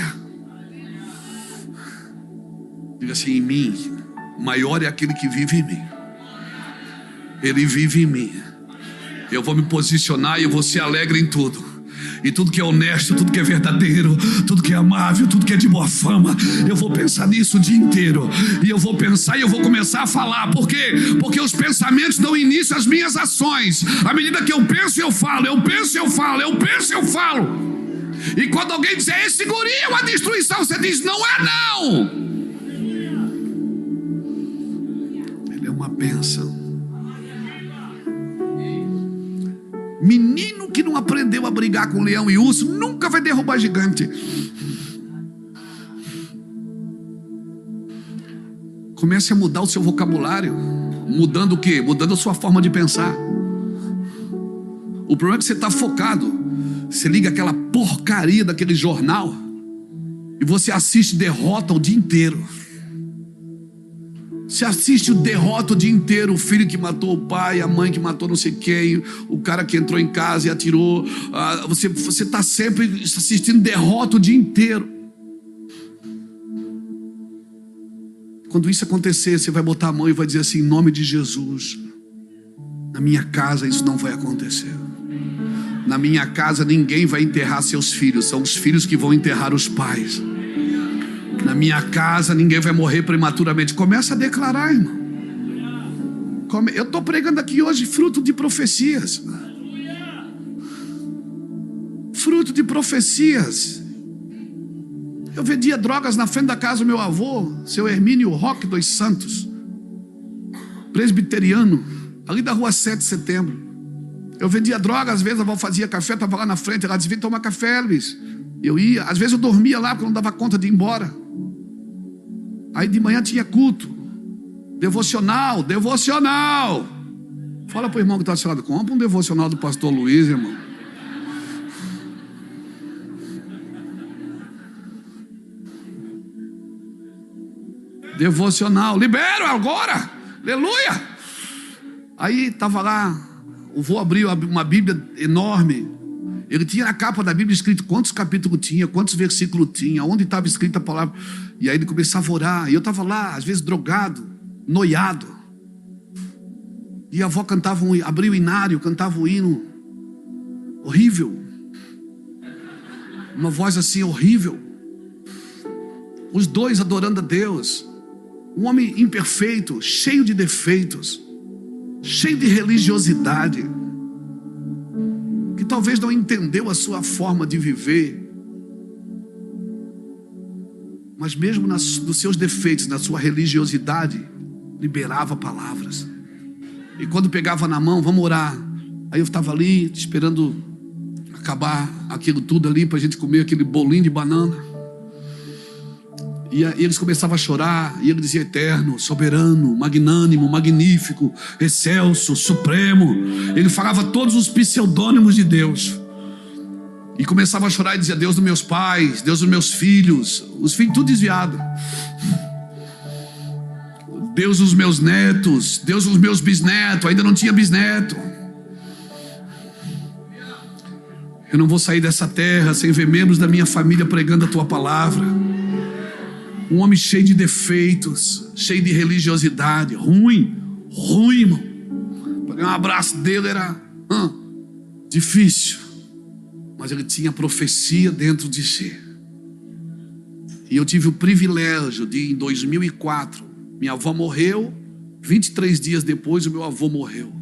Diga assim: em mim, maior é aquele que vive em mim. Ele vive em mim. Eu vou me posicionar e eu vou ser alegre em tudo. E tudo que é honesto, tudo que é verdadeiro, tudo que é amável, tudo que é de boa fama, eu vou pensar nisso o dia inteiro. E eu vou pensar e eu vou começar a falar. Por quê? Porque os pensamentos dão início às minhas ações. À medida que eu penso, eu falo. Eu penso, eu falo. Eu penso, eu falo. E quando alguém dizer: esse guri é uma destruição, você diz: não é não. Ele é uma bênção. Menino que não aprendeu a brigar com leão e urso nunca vai derrubar gigante. Comece a mudar o seu vocabulário. Mudando o quê? Mudando a sua forma de pensar. O problema é que você está focado. Você liga aquela porcaria daquele jornal e você assiste derrota o dia inteiro. Você assiste o derrota o dia inteiro. O filho que matou o pai, a mãe que matou não sei quem, o cara que entrou em casa e atirou. Você está sempre assistindo derrota o dia inteiro. Quando isso acontecer, você vai botar a mão e vai dizer assim: em nome de Jesus, Na minha casa isso não vai acontecer. Na minha casa ninguém vai enterrar seus filhos, são os filhos que vão enterrar os pais. Na minha casa ninguém vai morrer prematuramente. Começa a declarar, irmão. Eu estou pregando aqui hoje fruto de profecias. Fruto de profecias. Eu vendia drogas na frente da casa do meu avô, seu Hermínio Roque dos Santos, presbiteriano, ali da rua 7 de setembro. Eu vendia droga, às vezes a avó fazia café, estava lá na frente, ela dizia: vem tomar café, Luiz. Eu ia, às vezes eu dormia lá porque não dava conta de ir embora. Aí de manhã tinha culto, devocional. Fala para o irmão que está do seu lado: compra um devocional do pastor Luiz, irmão. Devocional, libero agora, aleluia. Aí estava lá, o vô abriu uma Bíblia enorme. Ele tinha na capa da Bíblia escrito quantos capítulos tinha, quantos versículos tinha, onde estava escrita a palavra. E aí ele começava a orar. E eu estava lá, às vezes drogado, noiado. E a avó cantava abria o inário, cantava o hino. Horrível. Uma voz assim horrível. Os dois adorando a Deus. Um homem imperfeito, cheio de defeitos, cheio de religiosidade, que talvez não entendeu a sua forma de viver, mas mesmo nos seus defeitos, na sua religiosidade, liberava palavras. E quando pegava na mão: vamos orar. Aí eu estava ali esperando acabar aquilo tudo ali para a gente comer aquele bolinho de banana. E eles começavam a chorar, e ele dizia: eterno, soberano, magnânimo, magnífico, excelso, supremo. Ele falava todos os pseudônimos de Deus. E começava a chorar e dizia: Deus dos meus pais, Deus dos meus filhos. Os filhos tudo desviado. Deus dos meus netos, Deus dos meus bisnetos. Ainda não tinha bisneto. Eu não vou sair dessa terra sem ver membros da minha família pregando a tua palavra. Um homem cheio de defeitos, cheio de religiosidade, ruim, irmão. Pegar um abraço dele era difícil, mas ele tinha profecia dentro de si. E eu tive o privilégio de, em 2004, minha avó morreu, 23 dias depois o meu avô morreu.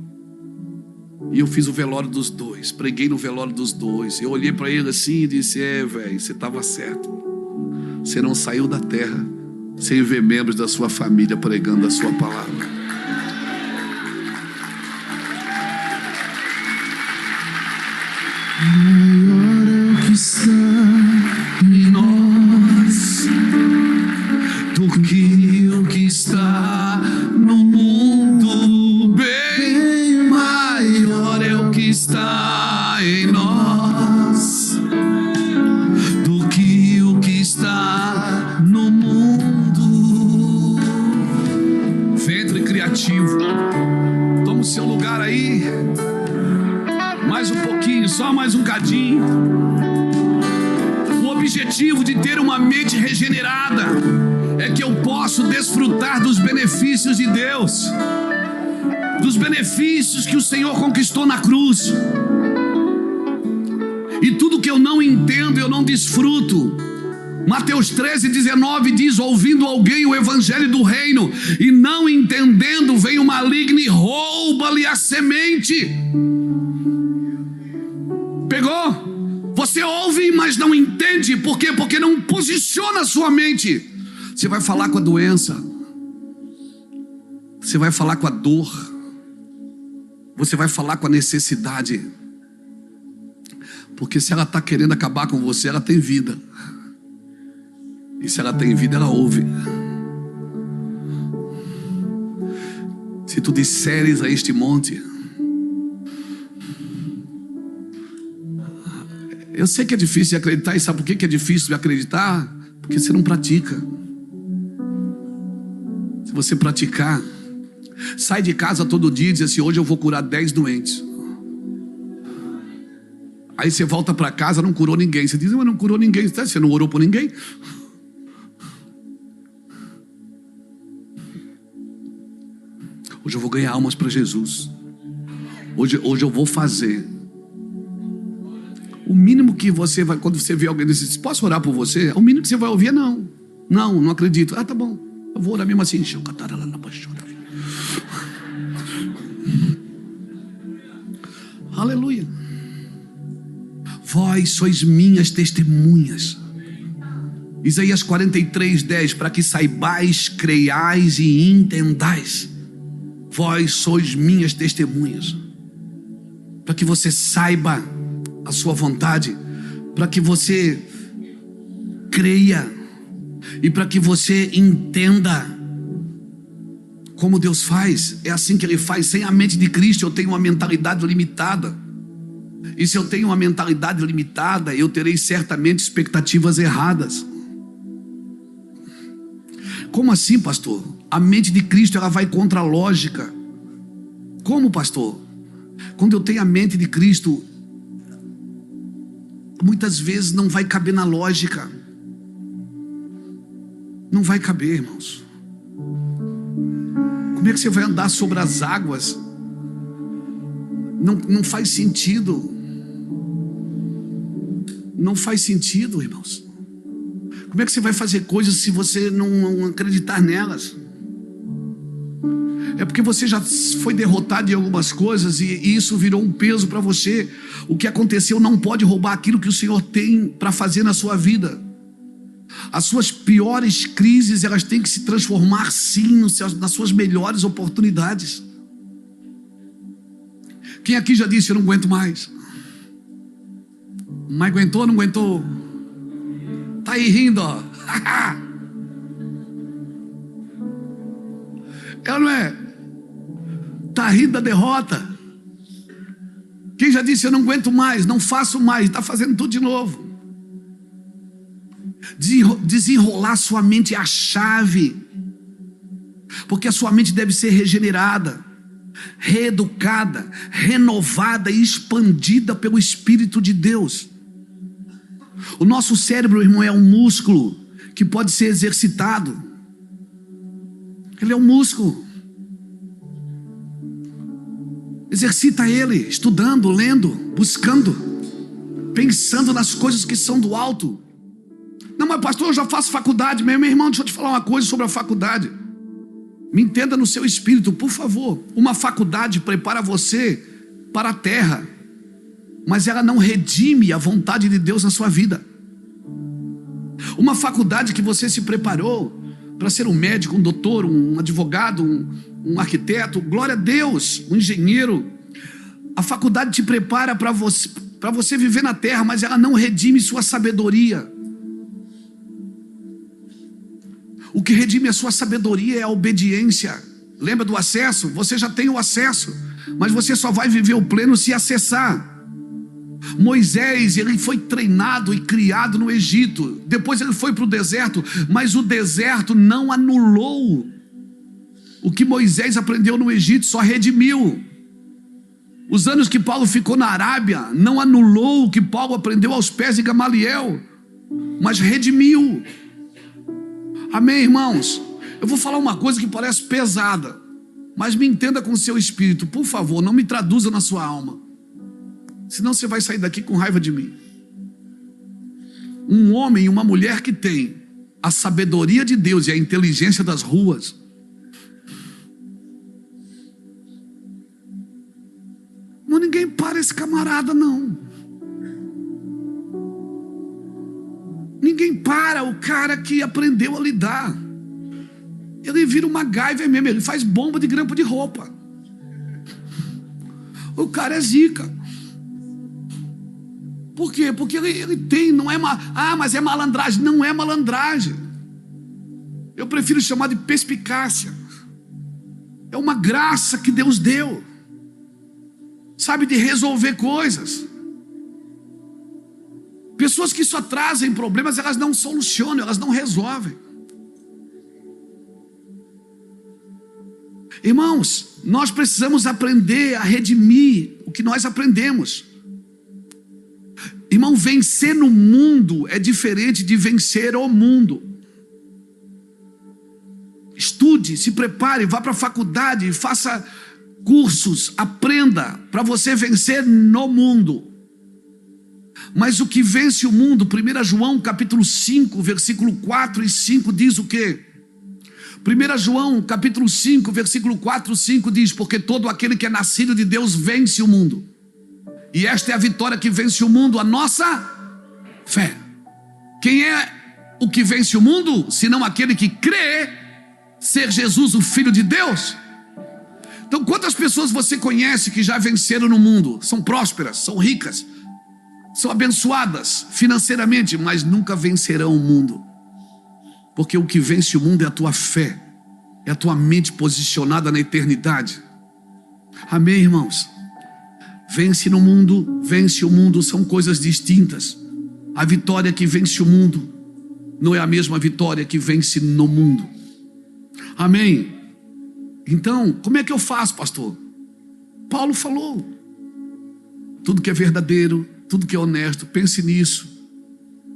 E eu fiz o velório dos dois, preguei no velório dos dois. Eu olhei para ele assim e disse: velho, você estava certo. Você não saiu da terra sem ver membros da sua família pregando a sua palavra. Maior é o que está em nós do que o que está no mundo. Bem maior é o que está em nós do que o que está no mundo. Ventre criativo, toma o seu lugar aí. Mais um pouquinho, só mais um cadinho. O objetivo de ter uma mente regenerada é que eu possa desfrutar dos benefícios de Deus, dos benefícios que o Senhor conquistou na cruz. E tudo que eu não entendo, eu não desfruto. Mateus 13:19 diz: ouvindo alguém o evangelho do reino e não entendendo, vem o maligno e rouba-lhe a semente. Pegou? Você ouve, mas não entende. Por quê? Porque não posiciona a sua mente. Você vai falar com a doença, você vai falar com a dor, você vai falar com a necessidade. Porque se ela está querendo acabar com você, ela tem vida. E se ela tem vida, ela ouve. Se tu disseres a este monte... Eu sei que é difícil de acreditar. E sabe por que é difícil de acreditar? Porque você não pratica. Se você praticar, sai de casa todo dia e diz assim: hoje eu vou curar 10 doentes. Aí você volta para casa, não curou ninguém. Você diz: mas não curou ninguém. Você não orou por ninguém? Hoje eu vou ganhar almas para Jesus. Hoje eu vou fazer. O mínimo que você vai, quando você vê alguém dizer, posso orar por você? O mínimo que você vai ouvir é não. Não acredito. Ah, tá bom. Eu vou orar mesmo assim. Aleluia. Vós sois minhas testemunhas. Isaías 43:10, para que saibais, creiais e entendais. Vós sois minhas testemunhas. Para que você saiba a sua vontade, para que você creia e para que você entenda como Deus faz. É assim que Ele faz. Sem a mente de Cristo eu tenho uma mentalidade limitada, e se eu tenho uma mentalidade limitada, eu terei certamente expectativas erradas. Como assim, pastor? A mente de Cristo, ela vai contra a lógica. Como, pastor? Quando eu tenho a mente de Cristo, muitas vezes não vai caber na lógica. Não vai caber, irmãos. Como é que você vai andar sobre as águas? Não faz sentido. Não faz sentido, irmãos. Como é que você vai fazer coisas se você não acreditar nelas? É porque você já foi derrotado em algumas coisas e isso virou um peso para você. O que aconteceu não pode roubar aquilo que o Senhor tem para fazer na sua vida. As suas piores crises, elas têm que se transformar sim nas suas melhores oportunidades. Quem aqui já disse, eu não aguento mais? Mas aguentou ou não aguentou? Tá aí rindo, ó. Ela não é? Tá rindo da derrota. Quem já disse, eu não aguento mais, não faço mais, está fazendo tudo de novo. Desenrolar sua mente é a chave, porque a sua mente deve ser regenerada, reeducada, renovada e expandida pelo Espírito de Deus. O nosso cérebro, irmão, é um músculo que pode ser exercitado. Ele é um músculo. Exercita ele, estudando, lendo, buscando, pensando nas coisas que são do alto. Não, mas pastor, eu já faço faculdade. Meu irmão, deixa eu te falar uma coisa sobre a faculdade. Me entenda no seu espírito, por favor. Uma faculdade prepara você para a terra, mas ela não redime a vontade de Deus na sua vida. Uma faculdade que você se preparou para ser um médico, um doutor, um advogado, um arquiteto, glória a Deus, um engenheiro. A faculdade te prepara para você viver na terra, mas ela não redime sua sabedoria. O que redime a sua sabedoria é a obediência. Lembra do acesso? Você já tem o acesso, mas você só vai viver o pleno se acessar. Moisés, ele foi treinado e criado no Egito. Depois ele foi para o deserto, mas o deserto não anulou o que Moisés aprendeu no Egito, só redimiu. Os anos que Paulo ficou na Arábia não anulou o que Paulo aprendeu aos pés de Gamaliel, mas redimiu. Amém, irmãos? Eu vou falar uma coisa que parece pesada, mas me entenda com o seu espírito, por favor, não me traduza na sua alma, senão você vai sair daqui com raiva de mim. Um homem e uma mulher que tem a sabedoria de Deus e a inteligência das ruas, não, ninguém para esse camarada, não. Ninguém para o cara que aprendeu a lidar. Ele vira uma MacGyver mesmo, ele faz bomba de grampo de roupa. O cara é zica. Por quê? Porque ele tem, não é mas é malandragem. Não é malandragem. Eu prefiro chamar de perspicácia. É uma graça que Deus deu. Sabe, de resolver coisas. Pessoas que só trazem problemas, elas não solucionam, elas não resolvem. Irmãos, nós precisamos aprender a redimir o que nós aprendemos. Irmão, vencer no mundo é diferente de vencer o mundo. Estude, se prepare, vá para a faculdade, faça cursos, aprenda para você vencer no mundo. Mas o que vence o mundo, 1 João capítulo 5, versículo 4 e 5 diz o quê? 1 João capítulo 5, versículo 4 e 5 diz: porque todo aquele que é nascido de Deus vence o mundo. E esta é a vitória que vence o mundo, a nossa fé. Quem é o que vence o mundo, senão aquele que crê ser Jesus o Filho de Deus? Então, quantas pessoas você conhece que já venceram no mundo? São prósperas, são ricas, são abençoadas financeiramente, mas nunca vencerão o mundo. Porque o que vence o mundo é a tua fé, é a tua mente posicionada na eternidade. Amém, irmãos? Vence no mundo, vence o mundo, são coisas distintas. A vitória que vence o mundo não é a mesma vitória que vence no mundo. Amém? Então, como é que eu faço, pastor? Paulo falou: tudo que é verdadeiro, tudo que é honesto, pense nisso.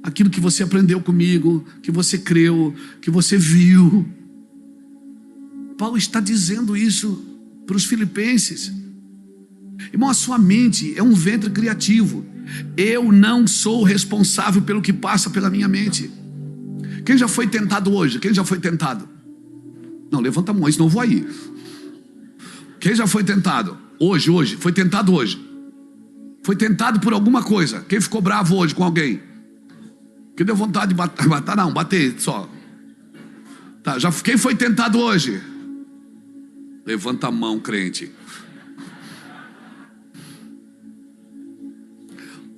Aquilo que você aprendeu comigo, que você creu, que você viu. Paulo está dizendo isso para os filipenses. Irmão, a sua mente é um ventre criativo. Eu não sou responsável pelo que passa pela minha mente. Quem já foi tentado hoje? Quem já foi tentado? Não, levanta a mão, senão eu vou aí. Quem já foi tentado? Hoje, foi tentado hoje. Foi tentado por alguma coisa. Quem ficou bravo hoje com alguém? Quem deu vontade de bater? Não, bater só. Tá, quem foi tentado hoje? Levanta a mão, crente.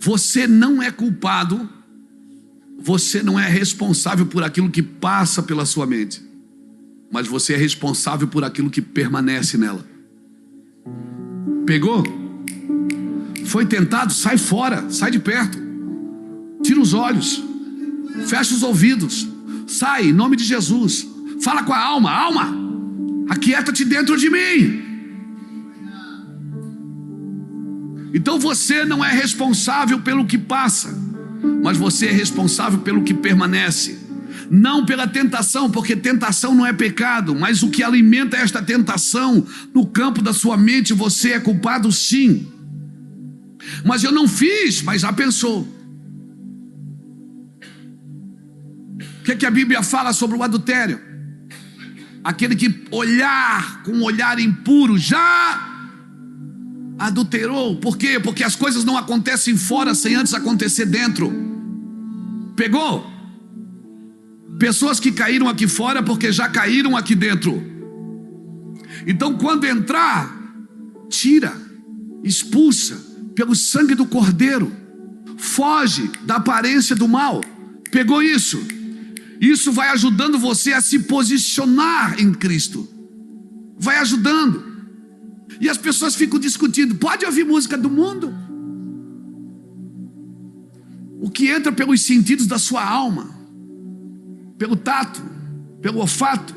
Você não é culpado, você não é responsável por aquilo que passa pela sua mente, mas você é responsável por aquilo que permanece nela. Pegou? Foi tentado? Sai fora, sai de perto. Tira os olhos, fecha os ouvidos, sai em nome de Jesus. Fala com a alma: alma, aquieta-te dentro de mim. Então você não é responsável pelo que passa, mas você é responsável pelo que permanece. Não pela tentação, porque tentação não é pecado, mas o que alimenta esta tentação no campo da sua mente, você é culpado sim. Mas eu não fiz, mas já pensou. O que a Bíblia fala sobre o adultério? Aquele que olhar com um olhar impuro já adulterou. Por quê? Porque as coisas não acontecem fora sem antes acontecer dentro. Pegou? Pessoas que caíram aqui fora porque já caíram aqui dentro. Então quando entrar, tira, expulsa pelo sangue do Cordeiro. Foge da aparência do mal. Pegou isso? Isso vai ajudando você a se posicionar em Cristo. Vai ajudando. E as pessoas ficam discutindo: pode ouvir música do mundo? O que entra pelos sentidos da sua alma, pelo tato, pelo olfato,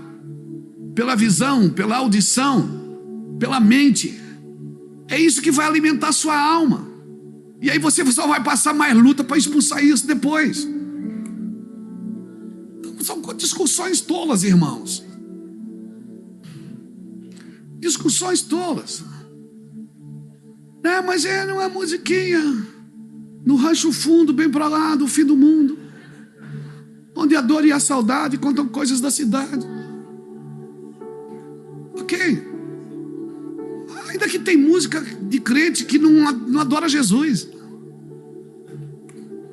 pela visão, pela audição, pela mente, é isso que vai alimentar a sua alma. E aí você só vai passar mais luta para expulsar isso depois. São discussões tolas, irmãos. Discussões tolas. Mas não é musiquinha no rancho fundo, bem para lá do fim do mundo, onde a dor e a saudade contam coisas da cidade. Ok. Ainda que tem música de crente que não adora Jesus.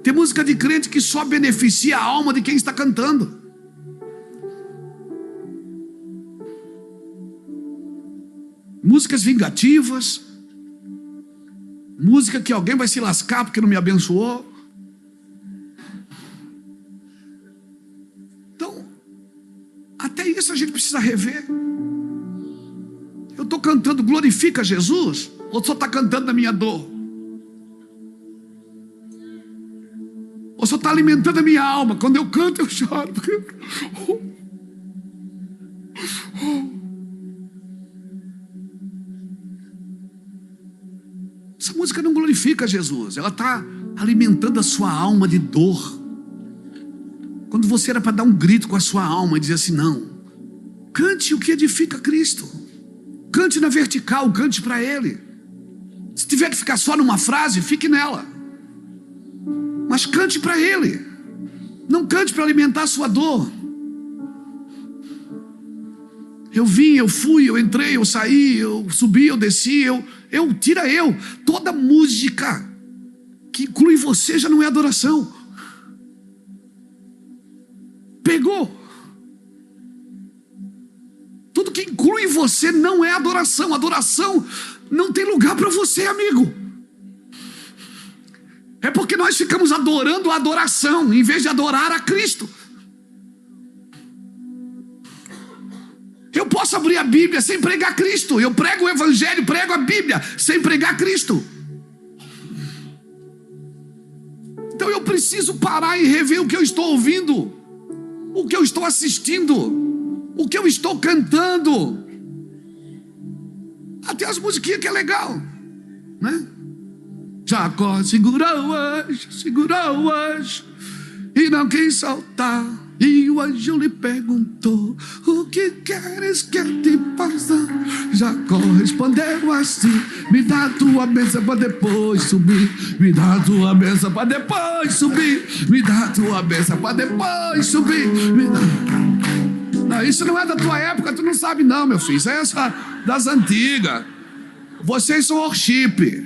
Tem música de crente que só beneficia a alma de quem está cantando. Músicas vingativas, música que alguém vai se lascar porque não me abençoou. Então, até isso a gente precisa rever. Eu estou cantando glorifica Jesus, ou só está cantando a minha dor? Ou só está alimentando a minha alma? Quando eu canto eu choro. Essa música não glorifica Jesus, ela está alimentando a sua alma de dor. Quando você era para dar um grito com a sua alma e dizer assim: não, cante o que edifica Cristo. Cante na vertical, cante para Ele. Se tiver que ficar só numa frase, fique nela. Mas cante para Ele. Não cante para alimentar a sua dor. Eu vim, eu fui, eu entrei, eu saí, eu subi, eu desci, tira eu. Toda música que inclui você já não é adoração. Pegou. Tudo que inclui você não é adoração. Adoração não tem lugar para você, amigo. É porque nós ficamos adorando a adoração em vez de adorar a Cristo. Eu posso abrir a Bíblia sem pregar Cristo. Eu prego o Evangelho, prego a Bíblia sem pregar Cristo. Então eu preciso parar e rever o que eu estou ouvindo, o que eu estou assistindo, o que eu estou cantando. Até as musiquinhas que é legal, né? Jacó segurou o anjo e não quis soltar. E o anjo lhe perguntou: o que queres que eu te faça? Jacó respondeu assim: me dá tua bênção para depois subir. Me dá tua bênção para depois subir. Me dá tua bênção para depois subir. Não, isso não é da tua época, tu não sabe não, meu filho. Isso é das antigas. Vocês são worship.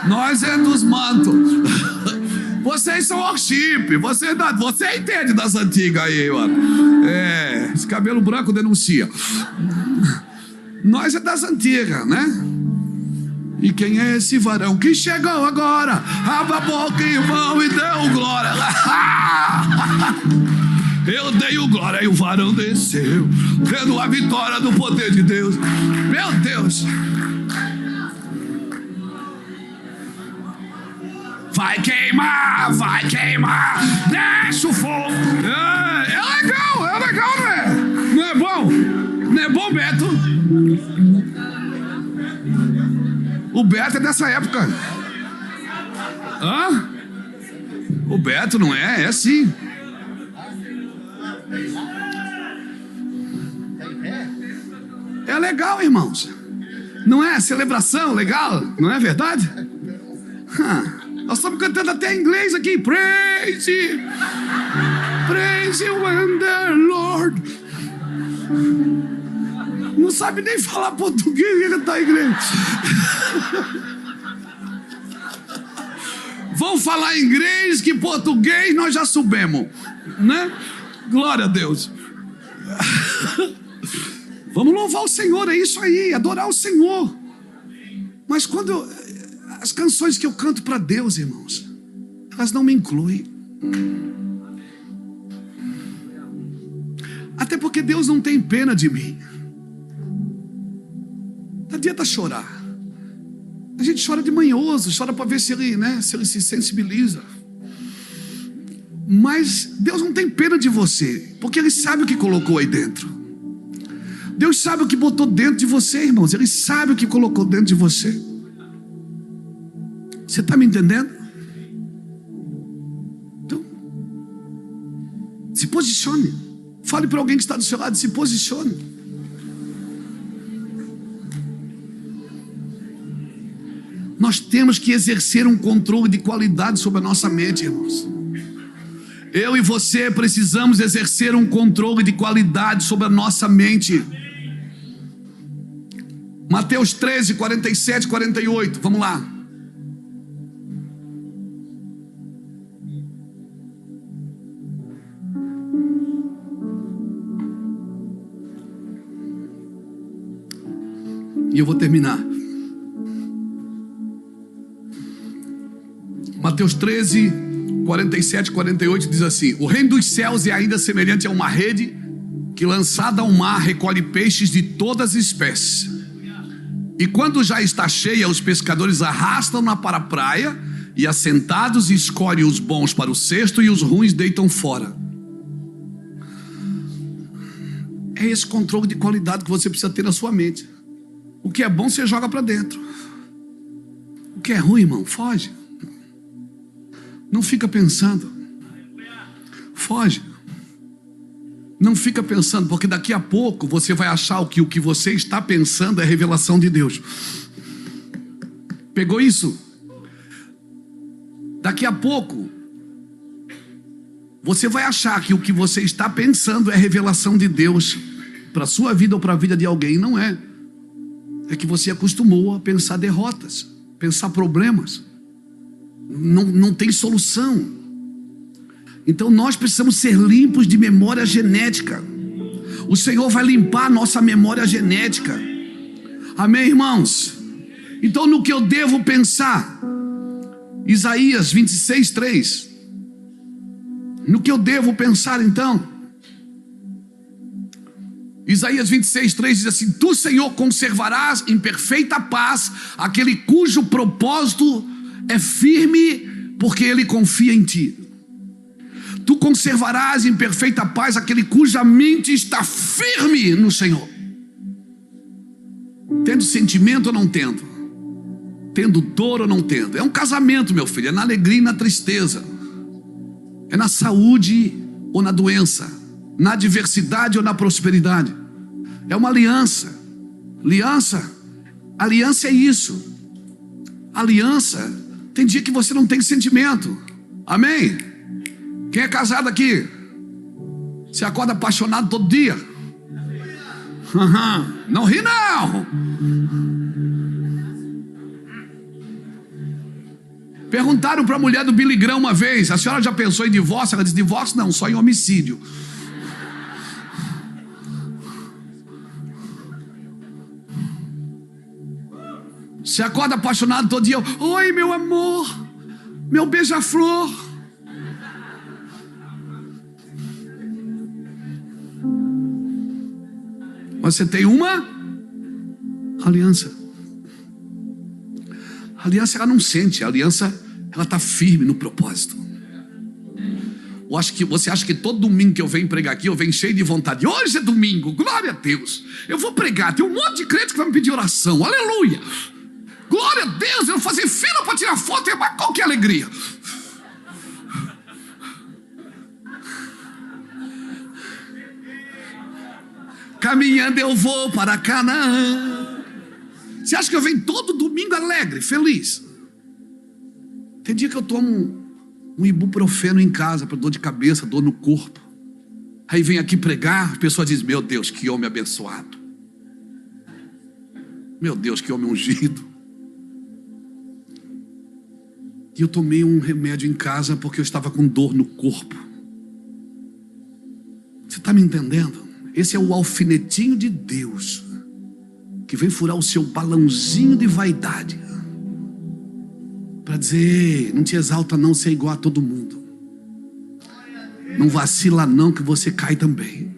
Nós é dos mantos. Vocês são worship. Você entende das antigas aí, mano. Esse cabelo branco denuncia. Nós é das antigas, né? E quem é esse varão que chegou agora? Abra a boca, irmão, e deu glória. Eu dei o glória e o varão desceu, vendo a vitória do poder de Deus. Meu Deus. Vai queimar, deixa o fogo. É legal, não é? Não é bom? Não é bom, Beto? O Beto é dessa época. Hã? O Beto não é? É sim. É legal, irmãos. Não é celebração legal? Não é verdade? Nós estamos cantando até em inglês aqui. Praise, praise you and the Lord. Não sabe nem falar português e ele está em inglês. Vão falar inglês que português nós já soubemos, né? Glória a Deus. Vamos louvar o Senhor, é isso aí, adorar o Senhor. Mas quando as canções que eu canto para Deus, irmãos, elas não me incluem. Até porque Deus não tem pena de mim. Não adianta chorar. A gente chora de manhoso, chora para ver se ele, se ele se sensibiliza. Mas Deus não tem pena de você, porque Ele sabe o que colocou aí dentro. Deus sabe o que botou dentro de você, irmãos. Ele sabe o que colocou dentro de você. Você está me entendendo? Então, se posicione. Fale para alguém que está do seu lado, se posicione. Nós temos que exercer um controle de qualidade sobre a nossa mente, irmãos. Eu e você precisamos exercer um controle de qualidade sobre a nossa mente. Mateus 13, 47, 48. Vamos lá. E eu vou terminar. Mateus 13, 47, 48 diz assim: o reino dos céus é ainda semelhante a uma rede que, lançada ao mar, recolhe peixes de todas as espécies. E quando já está cheia, os pescadores arrastam-na para a praia, e assentados escolhem os bons para o cesto e os ruins deitam fora. É esse controle de qualidade que você precisa ter na sua mente. O que é bom você joga para dentro. O que é ruim, irmão, foge. Não fica pensando. Foge. Não fica pensando, porque daqui a pouco você vai achar que o que você está pensando é revelação de Deus. Pegou isso? Daqui a pouco você vai achar que o que você está pensando é revelação de Deus para a sua vida ou para a vida de alguém. Não é. É que você acostumou a pensar derrotas, pensar problemas. Não tem solução. Então nós precisamos ser limpos de memória genética. O Senhor vai limpar a nossa memória genética. Amém, irmãos? Então no que eu devo pensar? Isaías 26:3. No que eu devo pensar então? Isaías 26:3 diz assim: Tu, Senhor, conservarás em perfeita paz aquele cujo propósito é firme, porque ele confia em ti. Tu conservarás em perfeita paz aquele cuja mente está firme no Senhor. Tendo sentimento ou não tendo? Tendo dor ou não tendo? É um casamento, meu filho, é na alegria e na tristeza. É na saúde ou na doença, na adversidade ou na prosperidade. É uma aliança. Aliança é isso. Aliança, tem dia que você não tem sentimento. Amém? Quem é casado aqui? Você acorda apaixonado todo dia? Não ri não. Perguntaram para a mulher do Billy Graham uma vez: a senhora já pensou em divórcio? Ela disse: divórcio não, só em homicídio. Você acorda apaixonado todo dia. Oi, meu amor, meu beija-flor. Você tem uma aliança. A aliança ela não sente, a aliança ela está firme no propósito. Você acha que todo domingo que eu venho pregar aqui, eu venho cheio de vontade. Hoje é domingo, glória a Deus. Eu vou pregar, tem um monte de crente que vai me pedir oração, aleluia. Glória a Deus, eu vou fazer fila para tirar foto, qual que é a alegria? Caminhando eu vou para Canaã. Você acha que eu venho todo domingo alegre, feliz? Tem dia que eu tomo um ibuprofeno em casa para dor de cabeça, dor no corpo. Aí vem aqui pregar, a pessoa diz: meu Deus, que homem abençoado. Meu Deus, que homem ungido. E eu tomei um remédio em casa porque eu estava com dor no corpo. Você está me entendendo? Esse é o alfinetinho de Deus que vem furar o seu balãozinho de vaidade para dizer: não te exalta não, ser igual a todo mundo. Não vacila não que você cai também.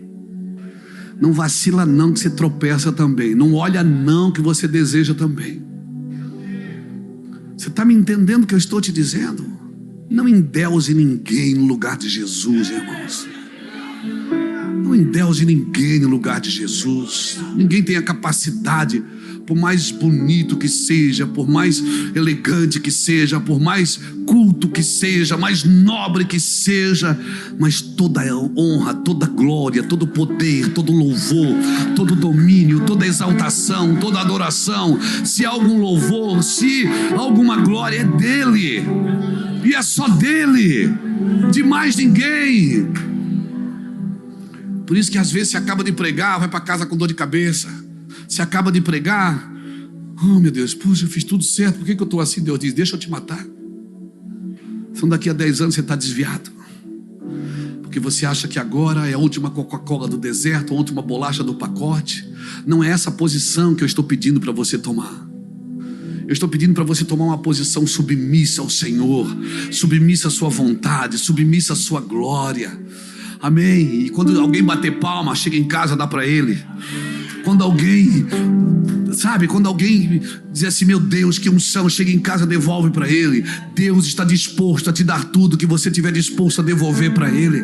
Não vacila não que você tropeça também. Não olha não que você deseja também. Você está me entendendo o que eu estou te dizendo? Não endeuse ninguém no lugar de Jesus, irmãos. Não endeuse ninguém no lugar de Jesus. Ninguém tem a capacidade, por mais bonito que seja, por mais elegante que seja, por mais culto que seja, mais nobre que seja, mas toda honra, toda glória, todo poder, todo louvor, todo domínio, toda exaltação, toda adoração, se há algum louvor, se alguma glória, é dele, e é só dele, de mais ninguém. Por isso que às vezes você acaba de pregar, vai para casa com dor de cabeça. Você acaba de pregar, oh meu Deus, poxa, eu fiz tudo certo, por que eu estou assim? Deus diz: deixa eu te matar. Então daqui a 10 anos você está desviado, porque você acha que agora é a última Coca-Cola do deserto, a última bolacha do pacote. Não é essa posição que eu estou pedindo para você tomar. Eu estou pedindo para você tomar uma posição submissa ao Senhor, submissa à sua vontade, submissa à sua glória. Amém. E quando alguém bater palma, chega em casa, dá para ele. Quando alguém, quando alguém diz assim: meu Deus, que unção, chega em casa, devolve para ele. Deus está disposto a te dar tudo que você estiver disposto a devolver para ele.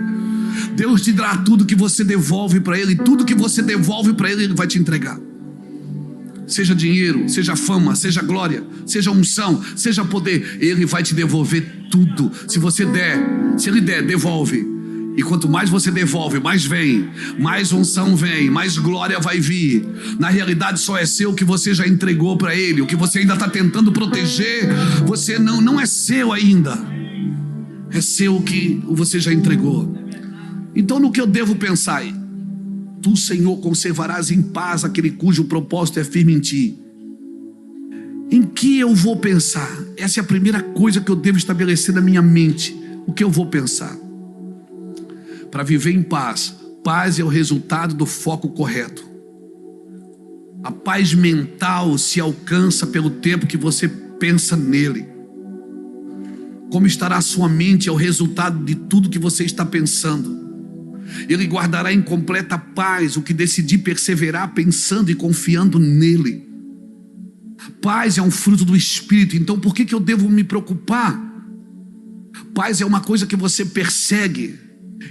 Deus te dará tudo que você devolve para ele. Tudo que você devolve para ele, ele vai te entregar. Seja dinheiro, seja fama, seja glória, seja unção, seja poder, ele vai te devolver tudo. Se ele der, devolve. E quanto mais você devolve, mais vem, mais unção vem, mais glória vai vir. Na realidade só é seu o que você já entregou para Ele. O que você ainda está tentando proteger, você não é seu ainda. É seu o que você já entregou. Então no que eu devo pensar? Tu, Senhor, conservarás em paz aquele cujo propósito é firme em ti. Em que eu vou pensar? Essa é a primeira coisa que eu devo estabelecer na minha mente. O que eu vou pensar? Para viver em paz. Paz é o resultado do foco correto. A paz mental se alcança pelo tempo que você pensa nele. Como estará a sua mente é o resultado de tudo que você está pensando. Ele guardará em completa paz o que decidir perseverar pensando e confiando nele. Paz é um fruto do Espírito. Então por que eu devo me preocupar? Paz é uma coisa que você persegue.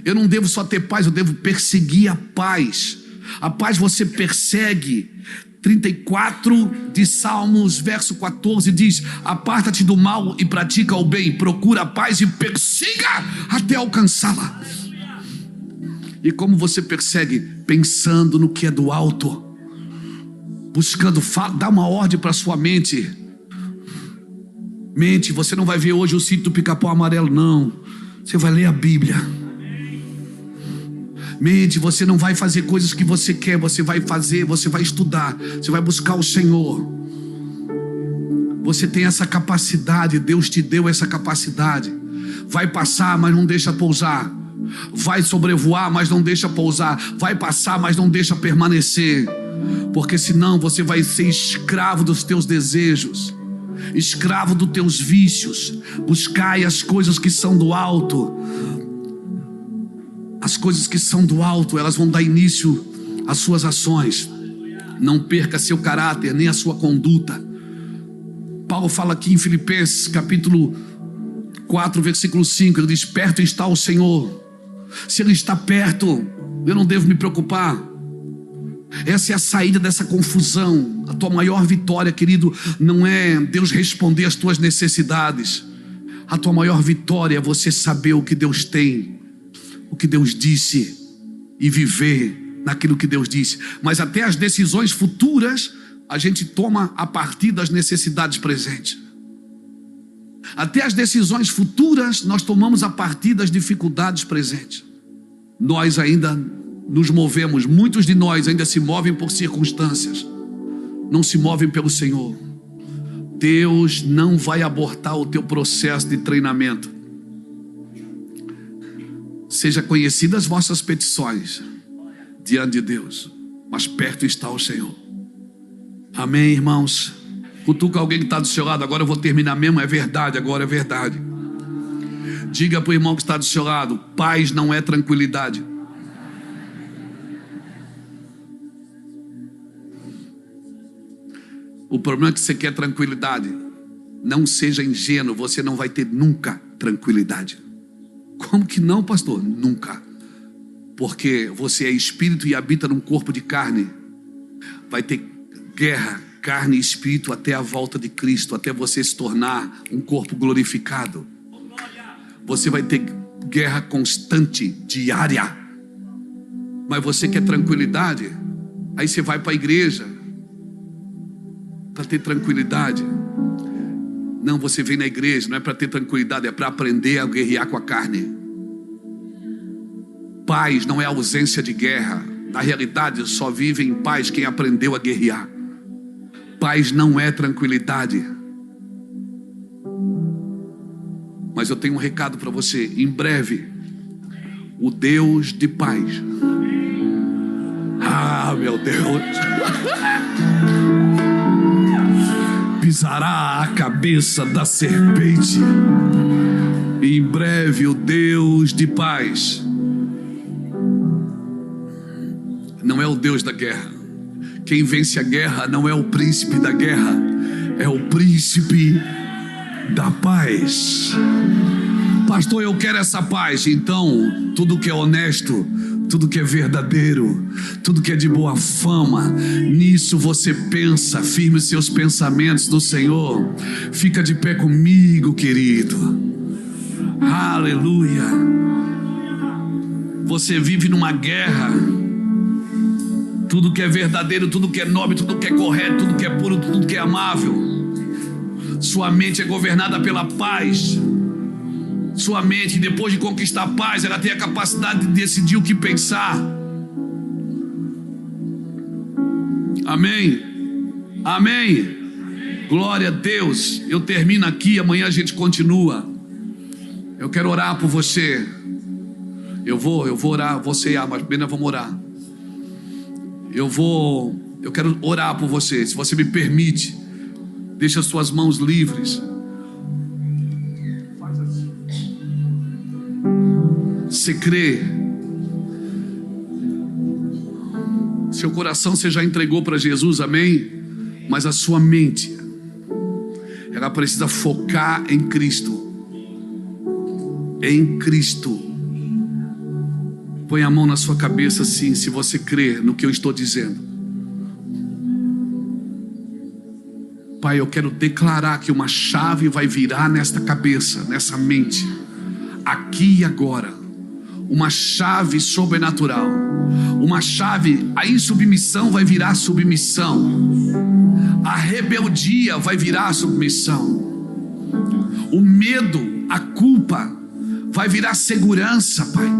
Eu não devo só ter paz, eu devo perseguir a paz. A paz você persegue. 34 de Salmos, verso 14 diz: aparta-te do mal e pratica o bem, procura a paz e persiga até alcançá-la. E como você persegue? Pensando no que é do alto, buscando, dá uma ordem para sua mente. Mente, você não vai ver hoje o sítio do Pica-Pau Amarelo, não. Você vai ler a Bíblia. Mente, você não vai fazer coisas que você quer, você vai fazer, você vai estudar, você vai buscar o Senhor. Você tem essa capacidade, Deus te deu essa capacidade. Vai passar, mas não deixa pousar. Vai sobrevoar, mas não deixa pousar. Vai passar, mas não deixa permanecer. Porque senão você vai ser escravo dos teus desejos, escravo dos teus vícios. Buscai as coisas que são do alto. As coisas que são do alto, elas vão dar início às suas ações. Não perca seu caráter, nem a sua conduta. Paulo fala aqui em Filipenses, capítulo 4, versículo 5. Ele diz: perto está o Senhor. Se Ele está perto, eu não devo me preocupar. Essa é a saída dessa confusão. A tua maior vitória, querido, não é Deus responder às tuas necessidades. A tua maior vitória é você saber o que Deus tem, o que Deus disse, e viver naquilo que Deus disse. Mas até as decisões futuras a gente toma a partir das necessidades presentes. Até as decisões futuras nós tomamos a partir das dificuldades presentes. Nós ainda nos movemos, muitos de nós ainda se movem por circunstâncias, não se movem pelo Senhor. Deus não vai abortar o teu processo de treinamento. Seja conhecidas as vossas petições diante de Deus, mas perto está o Senhor. Amém, irmãos? Cutuca alguém que está do seu lado. Agora eu vou terminar mesmo, é verdade, agora é verdade. Diga para o irmão que está do seu lado: paz não é tranquilidade. O problema é que você quer tranquilidade. Não seja ingênuo, você não vai ter nunca tranquilidade. Como que não, pastor? Nunca. Porque você é espírito e habita num corpo de carne. Vai ter guerra, carne e espírito, até a volta de Cristo, até você se tornar um corpo glorificado. Você vai ter guerra constante, diária. Mas você quer tranquilidade? Aí você vai para a igreja para ter tranquilidade. Não, você vem na igreja não é para ter tranquilidade, é para aprender a guerrear com a carne. Paz não é ausência de guerra. Na realidade, só vive em paz quem aprendeu a guerrear. Paz não é tranquilidade. Mas eu tenho um recado para você. Em breve, o Deus de paz. Ah, meu Deus. Pisará a cabeça da serpente. Em breve, o Deus de paz. Não é o Deus da guerra. Quem vence a guerra não é o príncipe da guerra, é o príncipe da paz. Pastor, eu quero essa paz. Então, tudo que é honesto, tudo que é verdadeiro, tudo que é de boa fama, nisso você pensa. Firme os seus pensamentos no Senhor. Fica de pé comigo, querido. Aleluia. você vive numa guerra. Tudo que é verdadeiro, tudo que é nobre, tudo que é correto, tudo que é puro, tudo que é amável. Sua mente é governada pela paz. Sua mente, depois de conquistar a paz, ela tem a capacidade de decidir o que pensar. Amém? Amém? Glória a Deus. Eu termino aqui, amanhã a gente continua. Eu quero orar por você. Eu vou orar, vou ceiar, mas primeiro nós vamos orar. Eu quero orar por você. Se você me permite, deixa as suas mãos livres. Faz assim. Você crê? Seu coração você já entregou para Jesus, amém? Mas a sua mente, ela precisa focar em Cristo. Em Cristo. Põe a mão na sua cabeça assim, se você crê no que eu estou dizendo. Pai, eu quero declarar que uma chave vai virar nesta cabeça, nessa mente, aqui e agora. Uma chave sobrenatural. Uma chave, a insubmissão vai virar submissão. A rebeldia vai virar submissão. O medo, a culpa vai virar segurança, Pai.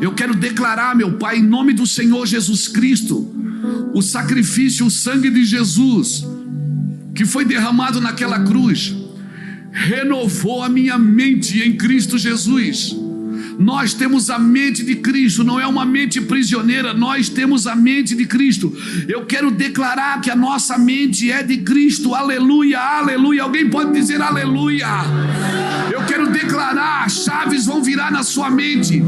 Eu quero declarar, meu Pai, em nome do Senhor Jesus Cristo, o sacrifício, o sangue de Jesus, que foi derramado naquela cruz, renovou a minha mente em Cristo Jesus. Nós temos a mente de Cristo, não é uma mente prisioneira, nós temos a mente de Cristo. Eu quero declarar que a nossa mente é de Cristo, aleluia, aleluia. Alguém pode dizer aleluia? Eu quero declarar, chaves vão virar na sua mente.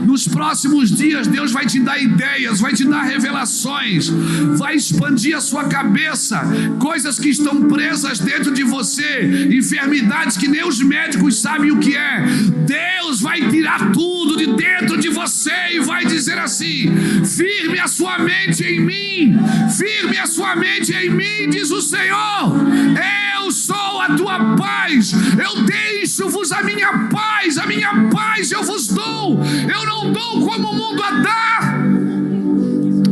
Nos próximos dias Deus vai te dar ideias, vai te dar revelações, vai expandir a sua cabeça, coisas que estão presas dentro de você, enfermidades que nem os médicos sabem o que é. Deus vai tirar tudo de dentro de você e vai dizer assim: firme a sua mente em mim, firme a sua mente em mim, diz o Senhor. Eu sou a tua paz, eu deixo-vos a minha paz eu vos dou, eu não dou como o mundo a dá.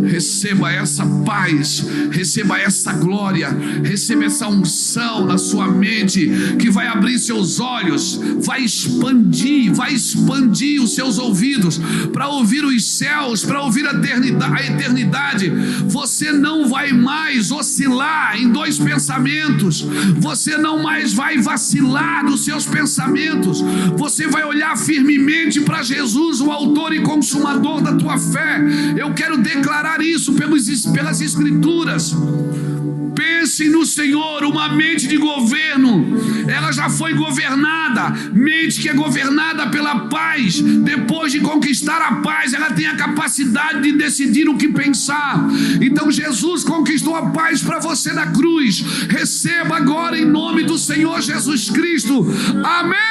Receba essa paz, receba essa glória, receba essa unção na sua mente, que vai abrir seus olhos, vai expandir os seus ouvidos, para ouvir os céus, para ouvir a eternidade. Você não vai mais oscilar em dois pensamentos, você não mais vai vacilar nos seus pensamentos, você vai olhar firmemente para Jesus, o autor e consumador da tua fé. Eu quero declarar isso pelas Escrituras. Pense no Senhor. Uma mente de governo, ela já foi governada. Mente que é governada pela paz, depois de conquistar a paz, ela tem a capacidade de decidir o que pensar. Então Jesus conquistou a paz para você na cruz. Receba agora em nome do Senhor Jesus Cristo. Amém.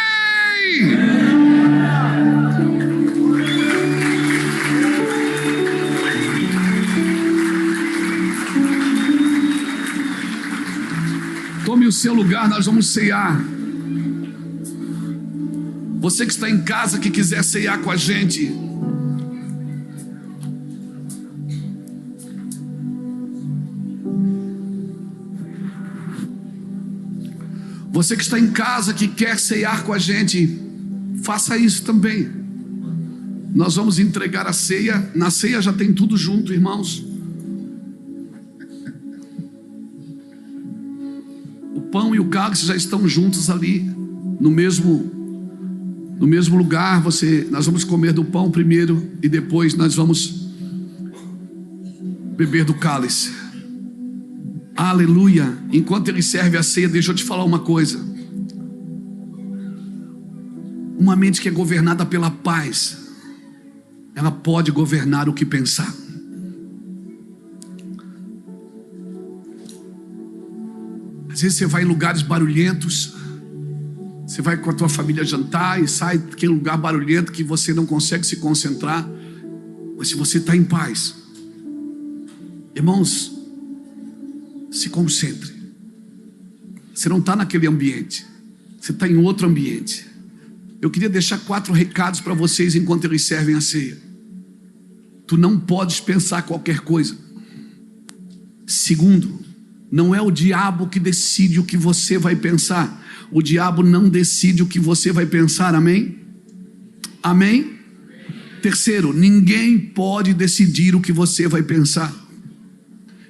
Tome o seu lugar, nós vamos ceiar. Você que está em casa, que quiser ceiar com a gente, você que está em casa, que quer ceiar com a gente, faça isso também. Nós vamos entregar a ceia. Na ceia já tem tudo junto, irmãos. O pão e o cálice já estão juntos ali, no mesmo lugar. Nós vamos comer do pão primeiro e depois nós vamos beber do cálice. Aleluia. Enquanto ele serve a ceia, deixa eu te falar uma coisa. Uma mente que é governada pela paz, ela pode governar o que pensar. Às vezes você vai em lugares barulhentos, você vai com a tua família jantar e sai daquele lugar barulhento que você não consegue se concentrar. Mas se você está em paz, irmãos, se concentre. Você não está naquele ambiente, você está em outro ambiente. Eu queria deixar 4 recados para vocês enquanto eles servem a ceia. tu não podes pensar qualquer coisa. Segundo, não é o diabo que decide o que você vai pensar. O diabo não decide o que você vai pensar, amém? Amém? Terceiro, ninguém pode decidir o que você vai pensar.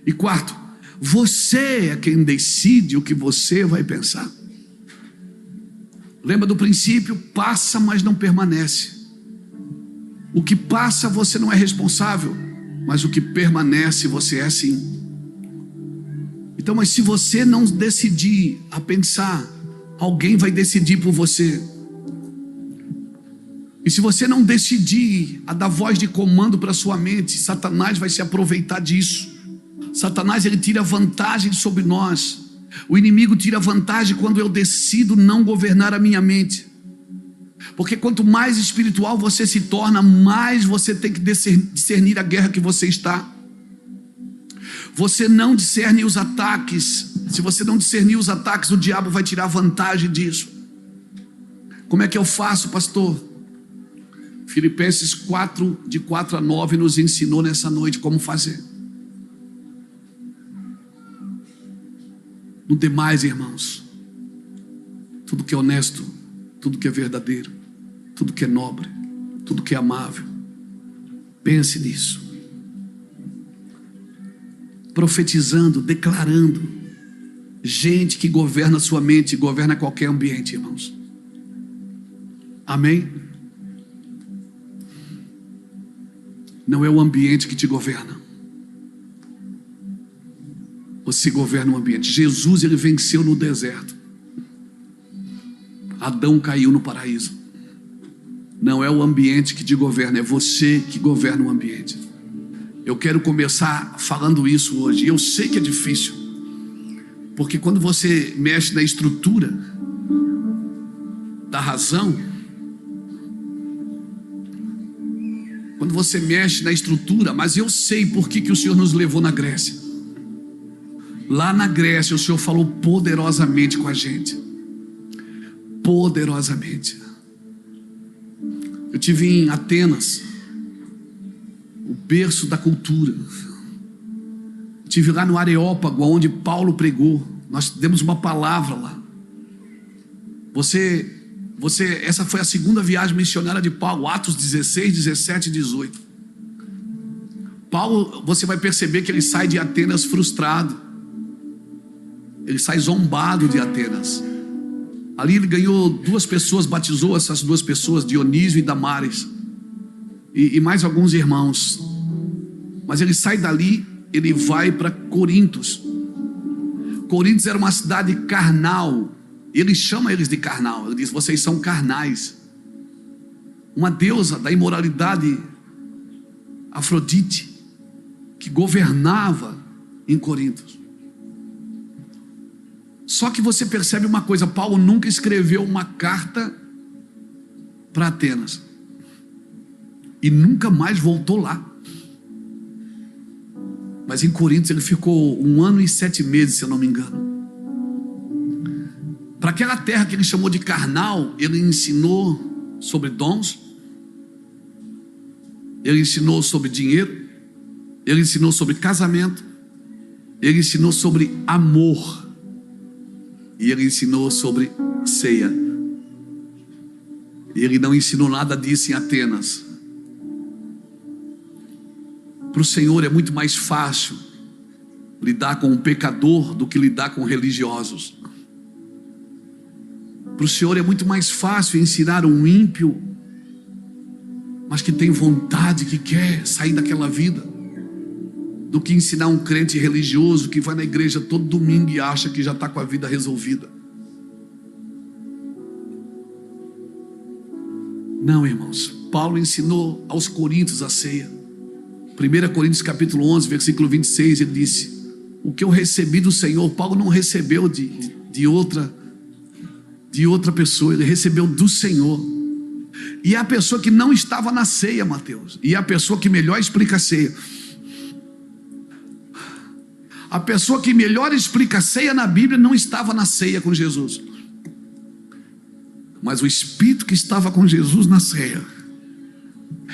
E quarto, você é quem decide o que você vai pensar. Lembra do princípio? Passa, mas não permanece. O que passa você não é responsável, mas o que permanece você é sim. Então, mas se você não decidir a pensar, alguém vai decidir por você. E se você não decidir a dar voz de comando para sua mente, Satanás vai se aproveitar disso. Satanás, ele tira vantagem sobre nós. O inimigo tira vantagem quando eu decido não governar a minha mente. Porque quanto mais espiritual você se torna, mais você tem que discernir a guerra que você está. Você não discerne os ataques. Se você não discernir os ataques, o diabo vai tirar vantagem disso. Como é que eu faço, pastor? Filipenses 4, de 4 a 9, nos ensinou nessa noite como fazer. No demais, irmãos, tudo que é honesto, tudo que é verdadeiro, tudo que é nobre, tudo que é amável, pense nisso. Profetizando, declarando. Gente que governa a sua mente, governa qualquer ambiente, irmãos. Amém? Não é o ambiente que te governa. Você governa o ambiente. Jesus, ele venceu no deserto. Adão caiu no paraíso. Não é o ambiente que te governa, é você que governa o ambiente. Eu quero começar falando isso hoje. Eu sei que é difícil, porque quando você mexe na estrutura da razão, quando você mexe na estrutura, mas eu sei por que o Senhor nos levou na Grécia. Lá na Grécia o Senhor falou poderosamente com a gente. Poderosamente. Eu estive em Atenas, o berço da cultura. Estive lá no Areópago, onde Paulo pregou. Nós demos uma palavra lá. Essa foi a segunda viagem missionária de Paulo, Atos 16, 17 e 18. Paulo, você vai perceber que ele sai de Atenas frustrado. Ele sai zombado de Atenas. Ali ele ganhou 2 pessoas, batizou essas 2 pessoas, Dionísio e Damares, e mais alguns irmãos. Mas ele sai dali, ele vai para Corintos. Corintos era uma cidade carnal. Ele chama eles de carnal. Ele diz: vocês são carnais. Uma deusa da imoralidade, Afrodite, que governava em Corintos. Só que você percebe uma coisa: Paulo nunca escreveu uma carta para Atenas e nunca mais voltou lá. Mas em Corintos ele ficou 1 ano e 7 meses, se eu não me engano. Para aquela terra que ele chamou de carnal, ele ensinou sobre dons, ele ensinou sobre dinheiro, ele ensinou sobre casamento, ele ensinou sobre amor, e ele ensinou sobre ceia. E ele não ensinou nada disso em Atenas. Para o Senhor é muito mais fácil lidar com um pecador do que lidar com religiosos. Para o Senhor é muito mais fácil ensinar um ímpio, mas que tem vontade, que quer sair daquela vida, do que ensinar um crente religioso que vai na igreja todo domingo e acha que já está com a vida resolvida. Não, irmãos. Paulo ensinou aos coríntios a ceia. 1 Coríntios capítulo 11, versículo 26, ele disse: o que eu recebi do Senhor. Paulo não recebeu de outra pessoa, ele recebeu do Senhor. E é a pessoa que não estava na ceia, Mateus, e é a pessoa que melhor explica a ceia. A pessoa que melhor explica a ceia na Bíblia não estava na ceia com Jesus, mas o Espírito que estava com Jesus na ceia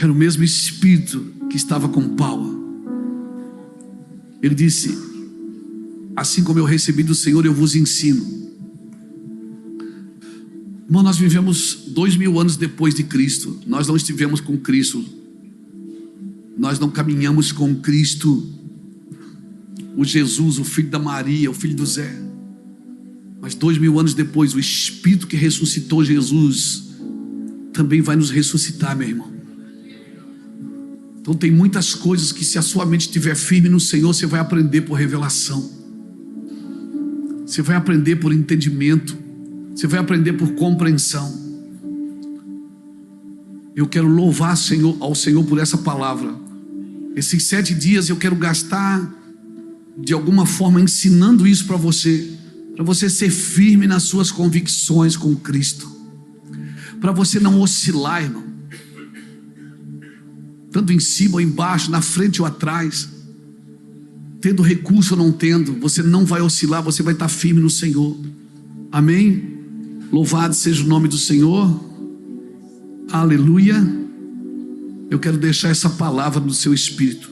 Era o mesmo Espírito que estava com Paulo. Ele disse: assim como eu recebi do Senhor, eu vos ensino. Irmão, nós vivemos 2000 anos depois de Cristo. Nós não estivemos com Cristo. Nós não caminhamos com Cristo, o Jesus, o filho da Maria, o filho do Zé. Mas 2000 anos depois, o Espírito que ressuscitou Jesus também vai nos ressuscitar, meu irmão. Então tem muitas coisas que, se a sua mente estiver firme no Senhor, você vai aprender por revelação. Você vai aprender por entendimento. Você vai aprender por compreensão. Eu quero louvar ao Senhor por essa palavra. Esses 7 dias eu quero gastar de alguma forma ensinando isso para você ser firme nas suas convicções com Cristo, para você não oscilar, irmão, tanto em cima ou embaixo, na frente ou atrás, tendo recurso ou não tendo, você não vai oscilar, você vai estar firme no Senhor. Amém? Louvado seja o nome do Senhor. Aleluia. Eu quero deixar essa palavra no seu espírito,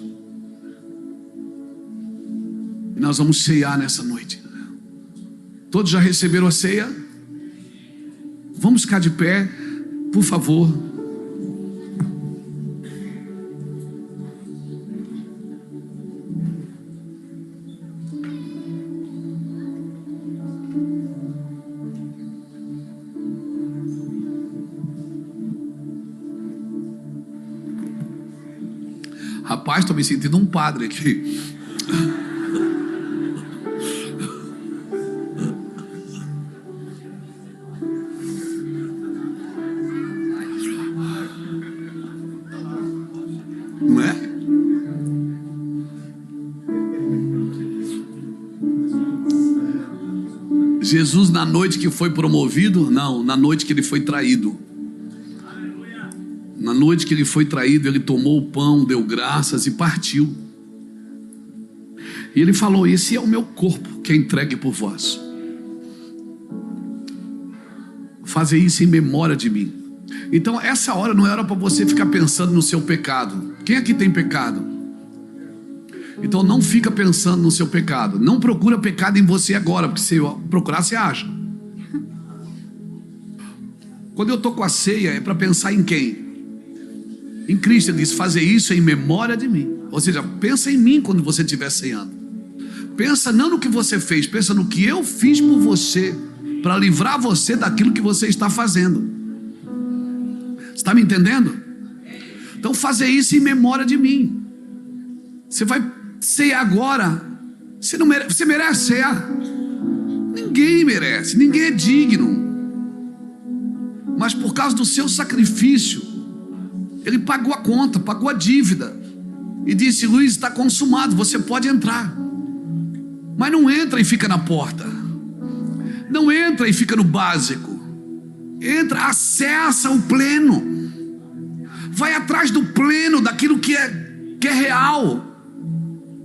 e nós vamos ceiar nessa noite. Todos já receberam a ceia? Vamos ficar de pé, por favor. Rapaz, estou me sentindo um padre aqui. Não é? Jesus, na noite que foi promovido, não, na noite que ele foi traído. Na noite que ele foi traído, ele tomou o pão, deu graças e partiu. E ele falou: esse é o meu corpo que é entregue por vós. Fazer isso em memória de mim. Então essa hora não é hora para você ficar pensando no seu pecado. Quem aqui tem pecado? Então não fica pensando no seu pecado. Não procura pecado em você agora, porque se procurar você acha. Quando eu estou com a ceia é para pensar em quem? Em Cristo. Ele diz: fazer isso em memória de mim. Ou seja, pensa em mim quando você estiver ceando. Pensa não no que você fez, pensa no que eu fiz por você, para livrar você daquilo que você está fazendo. Está me entendendo? Então fazer isso em memória de mim. Você vai cear agora. Você merece cear? Ninguém merece, ninguém é digno. Mas por causa do seu sacrifício, ele pagou a conta, pagou a dívida, e disse: Luiz, está consumado, você pode entrar. Mas não entra e fica na porta. Não entra e fica no básico. Entra, acessa o pleno. Vai atrás do pleno, daquilo que é real,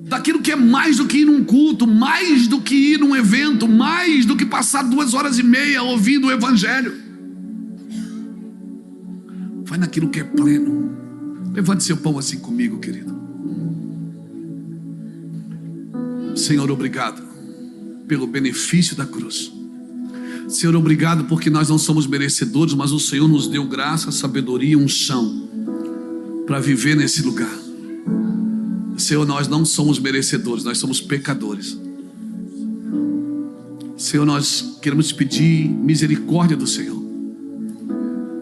daquilo que é mais do que ir num culto, mais do que ir num evento, mais do que passar 2h30 ouvindo o evangelho. Vai naquilo que é pleno. Levante seu pão assim comigo, querido. Senhor, obrigado pelo benefício da cruz. Senhor, obrigado porque nós não somos merecedores, mas o Senhor nos deu graça, sabedoria e unção para viver nesse lugar. Senhor, nós não somos merecedores, nós somos pecadores. Senhor, nós queremos te pedir misericórdia do Senhor,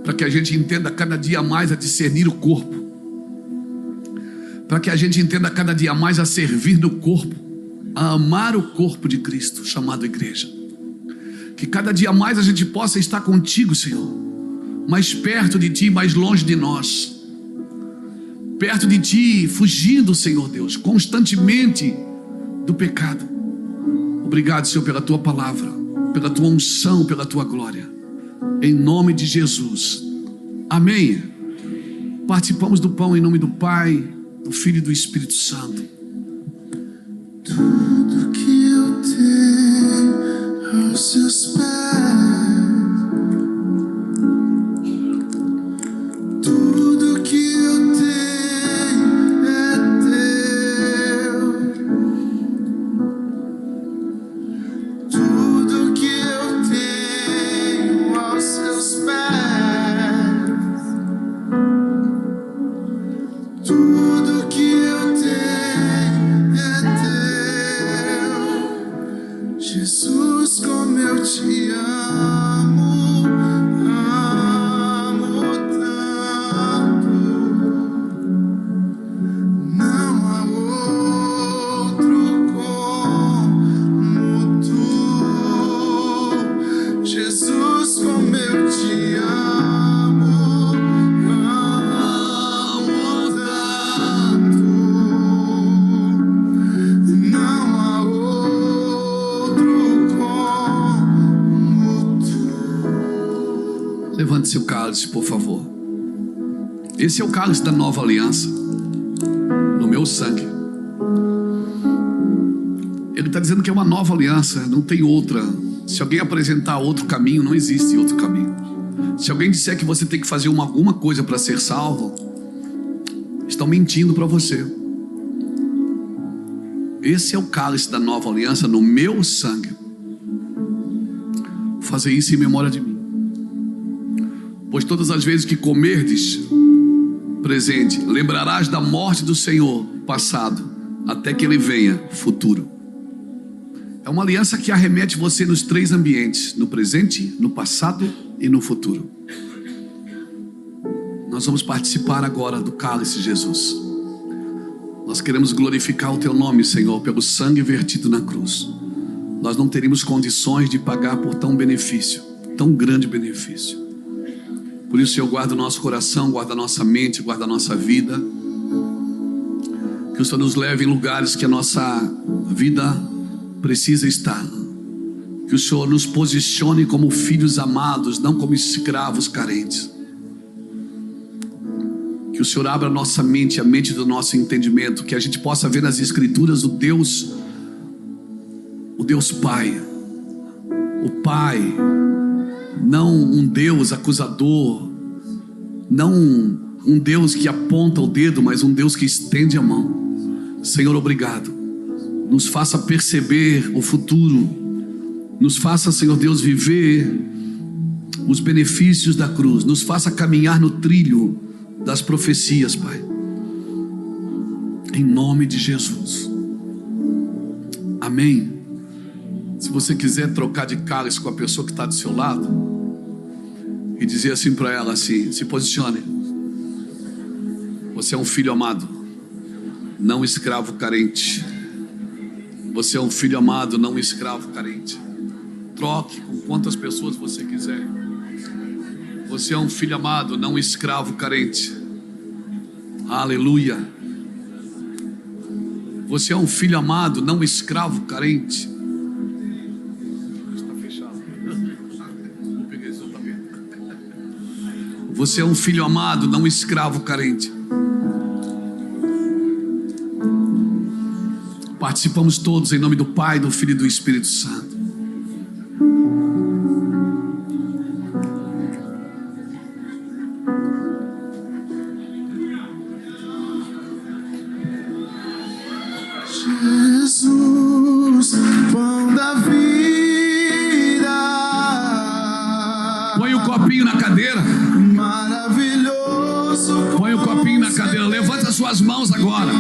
para que a gente entenda cada dia mais a discernir o corpo, para que a gente entenda cada dia mais a servir no corpo, a amar o corpo de Cristo, chamado igreja. Que cada dia mais a gente possa estar contigo, Senhor, mais perto de ti, mais longe de nós, perto de ti, fugindo, Senhor Deus, constantemente do pecado. Obrigado, Senhor, pela tua palavra, pela tua unção, pela tua glória, em nome de Jesus, amém. Participamos do pão em nome do Pai, do Filho e do Espírito Santo. Tudo que eu tenho aos seus pés, tudo que eu Levante seu cálice, por favor. Esse é o cálice da nova aliança, no meu sangue. Ele está dizendo que é uma nova aliança, não tem outra. Se alguém apresentar outro caminho, não existe outro caminho. Se alguém disser que você tem que fazer alguma coisa para ser salvo, estão mentindo para você. Esse é o cálice da nova aliança no meu sangue. Fazer isso em memória de mim. Pois todas as vezes que comerdes, presente, lembrarás da morte do Senhor, passado, até que Ele venha, futuro. É uma aliança que arremete você nos três ambientes: no presente, no passado e no futuro. Nós vamos participar agora do cálice, Jesus. Nós queremos glorificar o Teu nome, Senhor, pelo sangue vertido na cruz. Nós não teríamos condições de pagar por tão benefício, tão grande benefício. Por isso, Senhor, guarda o nosso coração, guarda a nossa mente, guarda a nossa vida. Que o Senhor nos leve em lugares que a nossa vida precisa estar. Que o Senhor nos posicione como filhos amados, não como escravos carentes. Que o Senhor abra a nossa mente, a mente do nosso entendimento, que a gente possa ver nas Escrituras o Deus Pai. O Pai, não um Deus acusador, não um Deus que aponta o dedo, mas um Deus que estende a mão. Senhor, obrigado. Nos faça perceber o futuro. Nos faça, Senhor Deus, viver os benefícios da cruz. Nos faça caminhar no trilho das profecias, Pai. Em nome de Jesus. Amém. Se você quiser trocar de cálice com a pessoa que está do seu lado e dizer assim para ela, assim, se posicione. Você é um filho amado, não escravo carente. Você é um filho amado, não escravo carente. Troque com quantas pessoas você quiser. Você é um filho amado, não escravo carente. Aleluia. Você é um filho amado, não escravo carente. Está fechado. Vou pegar esse outro também. Você é um filho amado, não escravo carente. Participamos todos em nome do Pai, do Filho e do Espírito Santo. Jesus, pão da vida. Põe o copinho na cadeira. Maravilhoso. Põe o copinho na cadeira. Levanta suas mãos agora.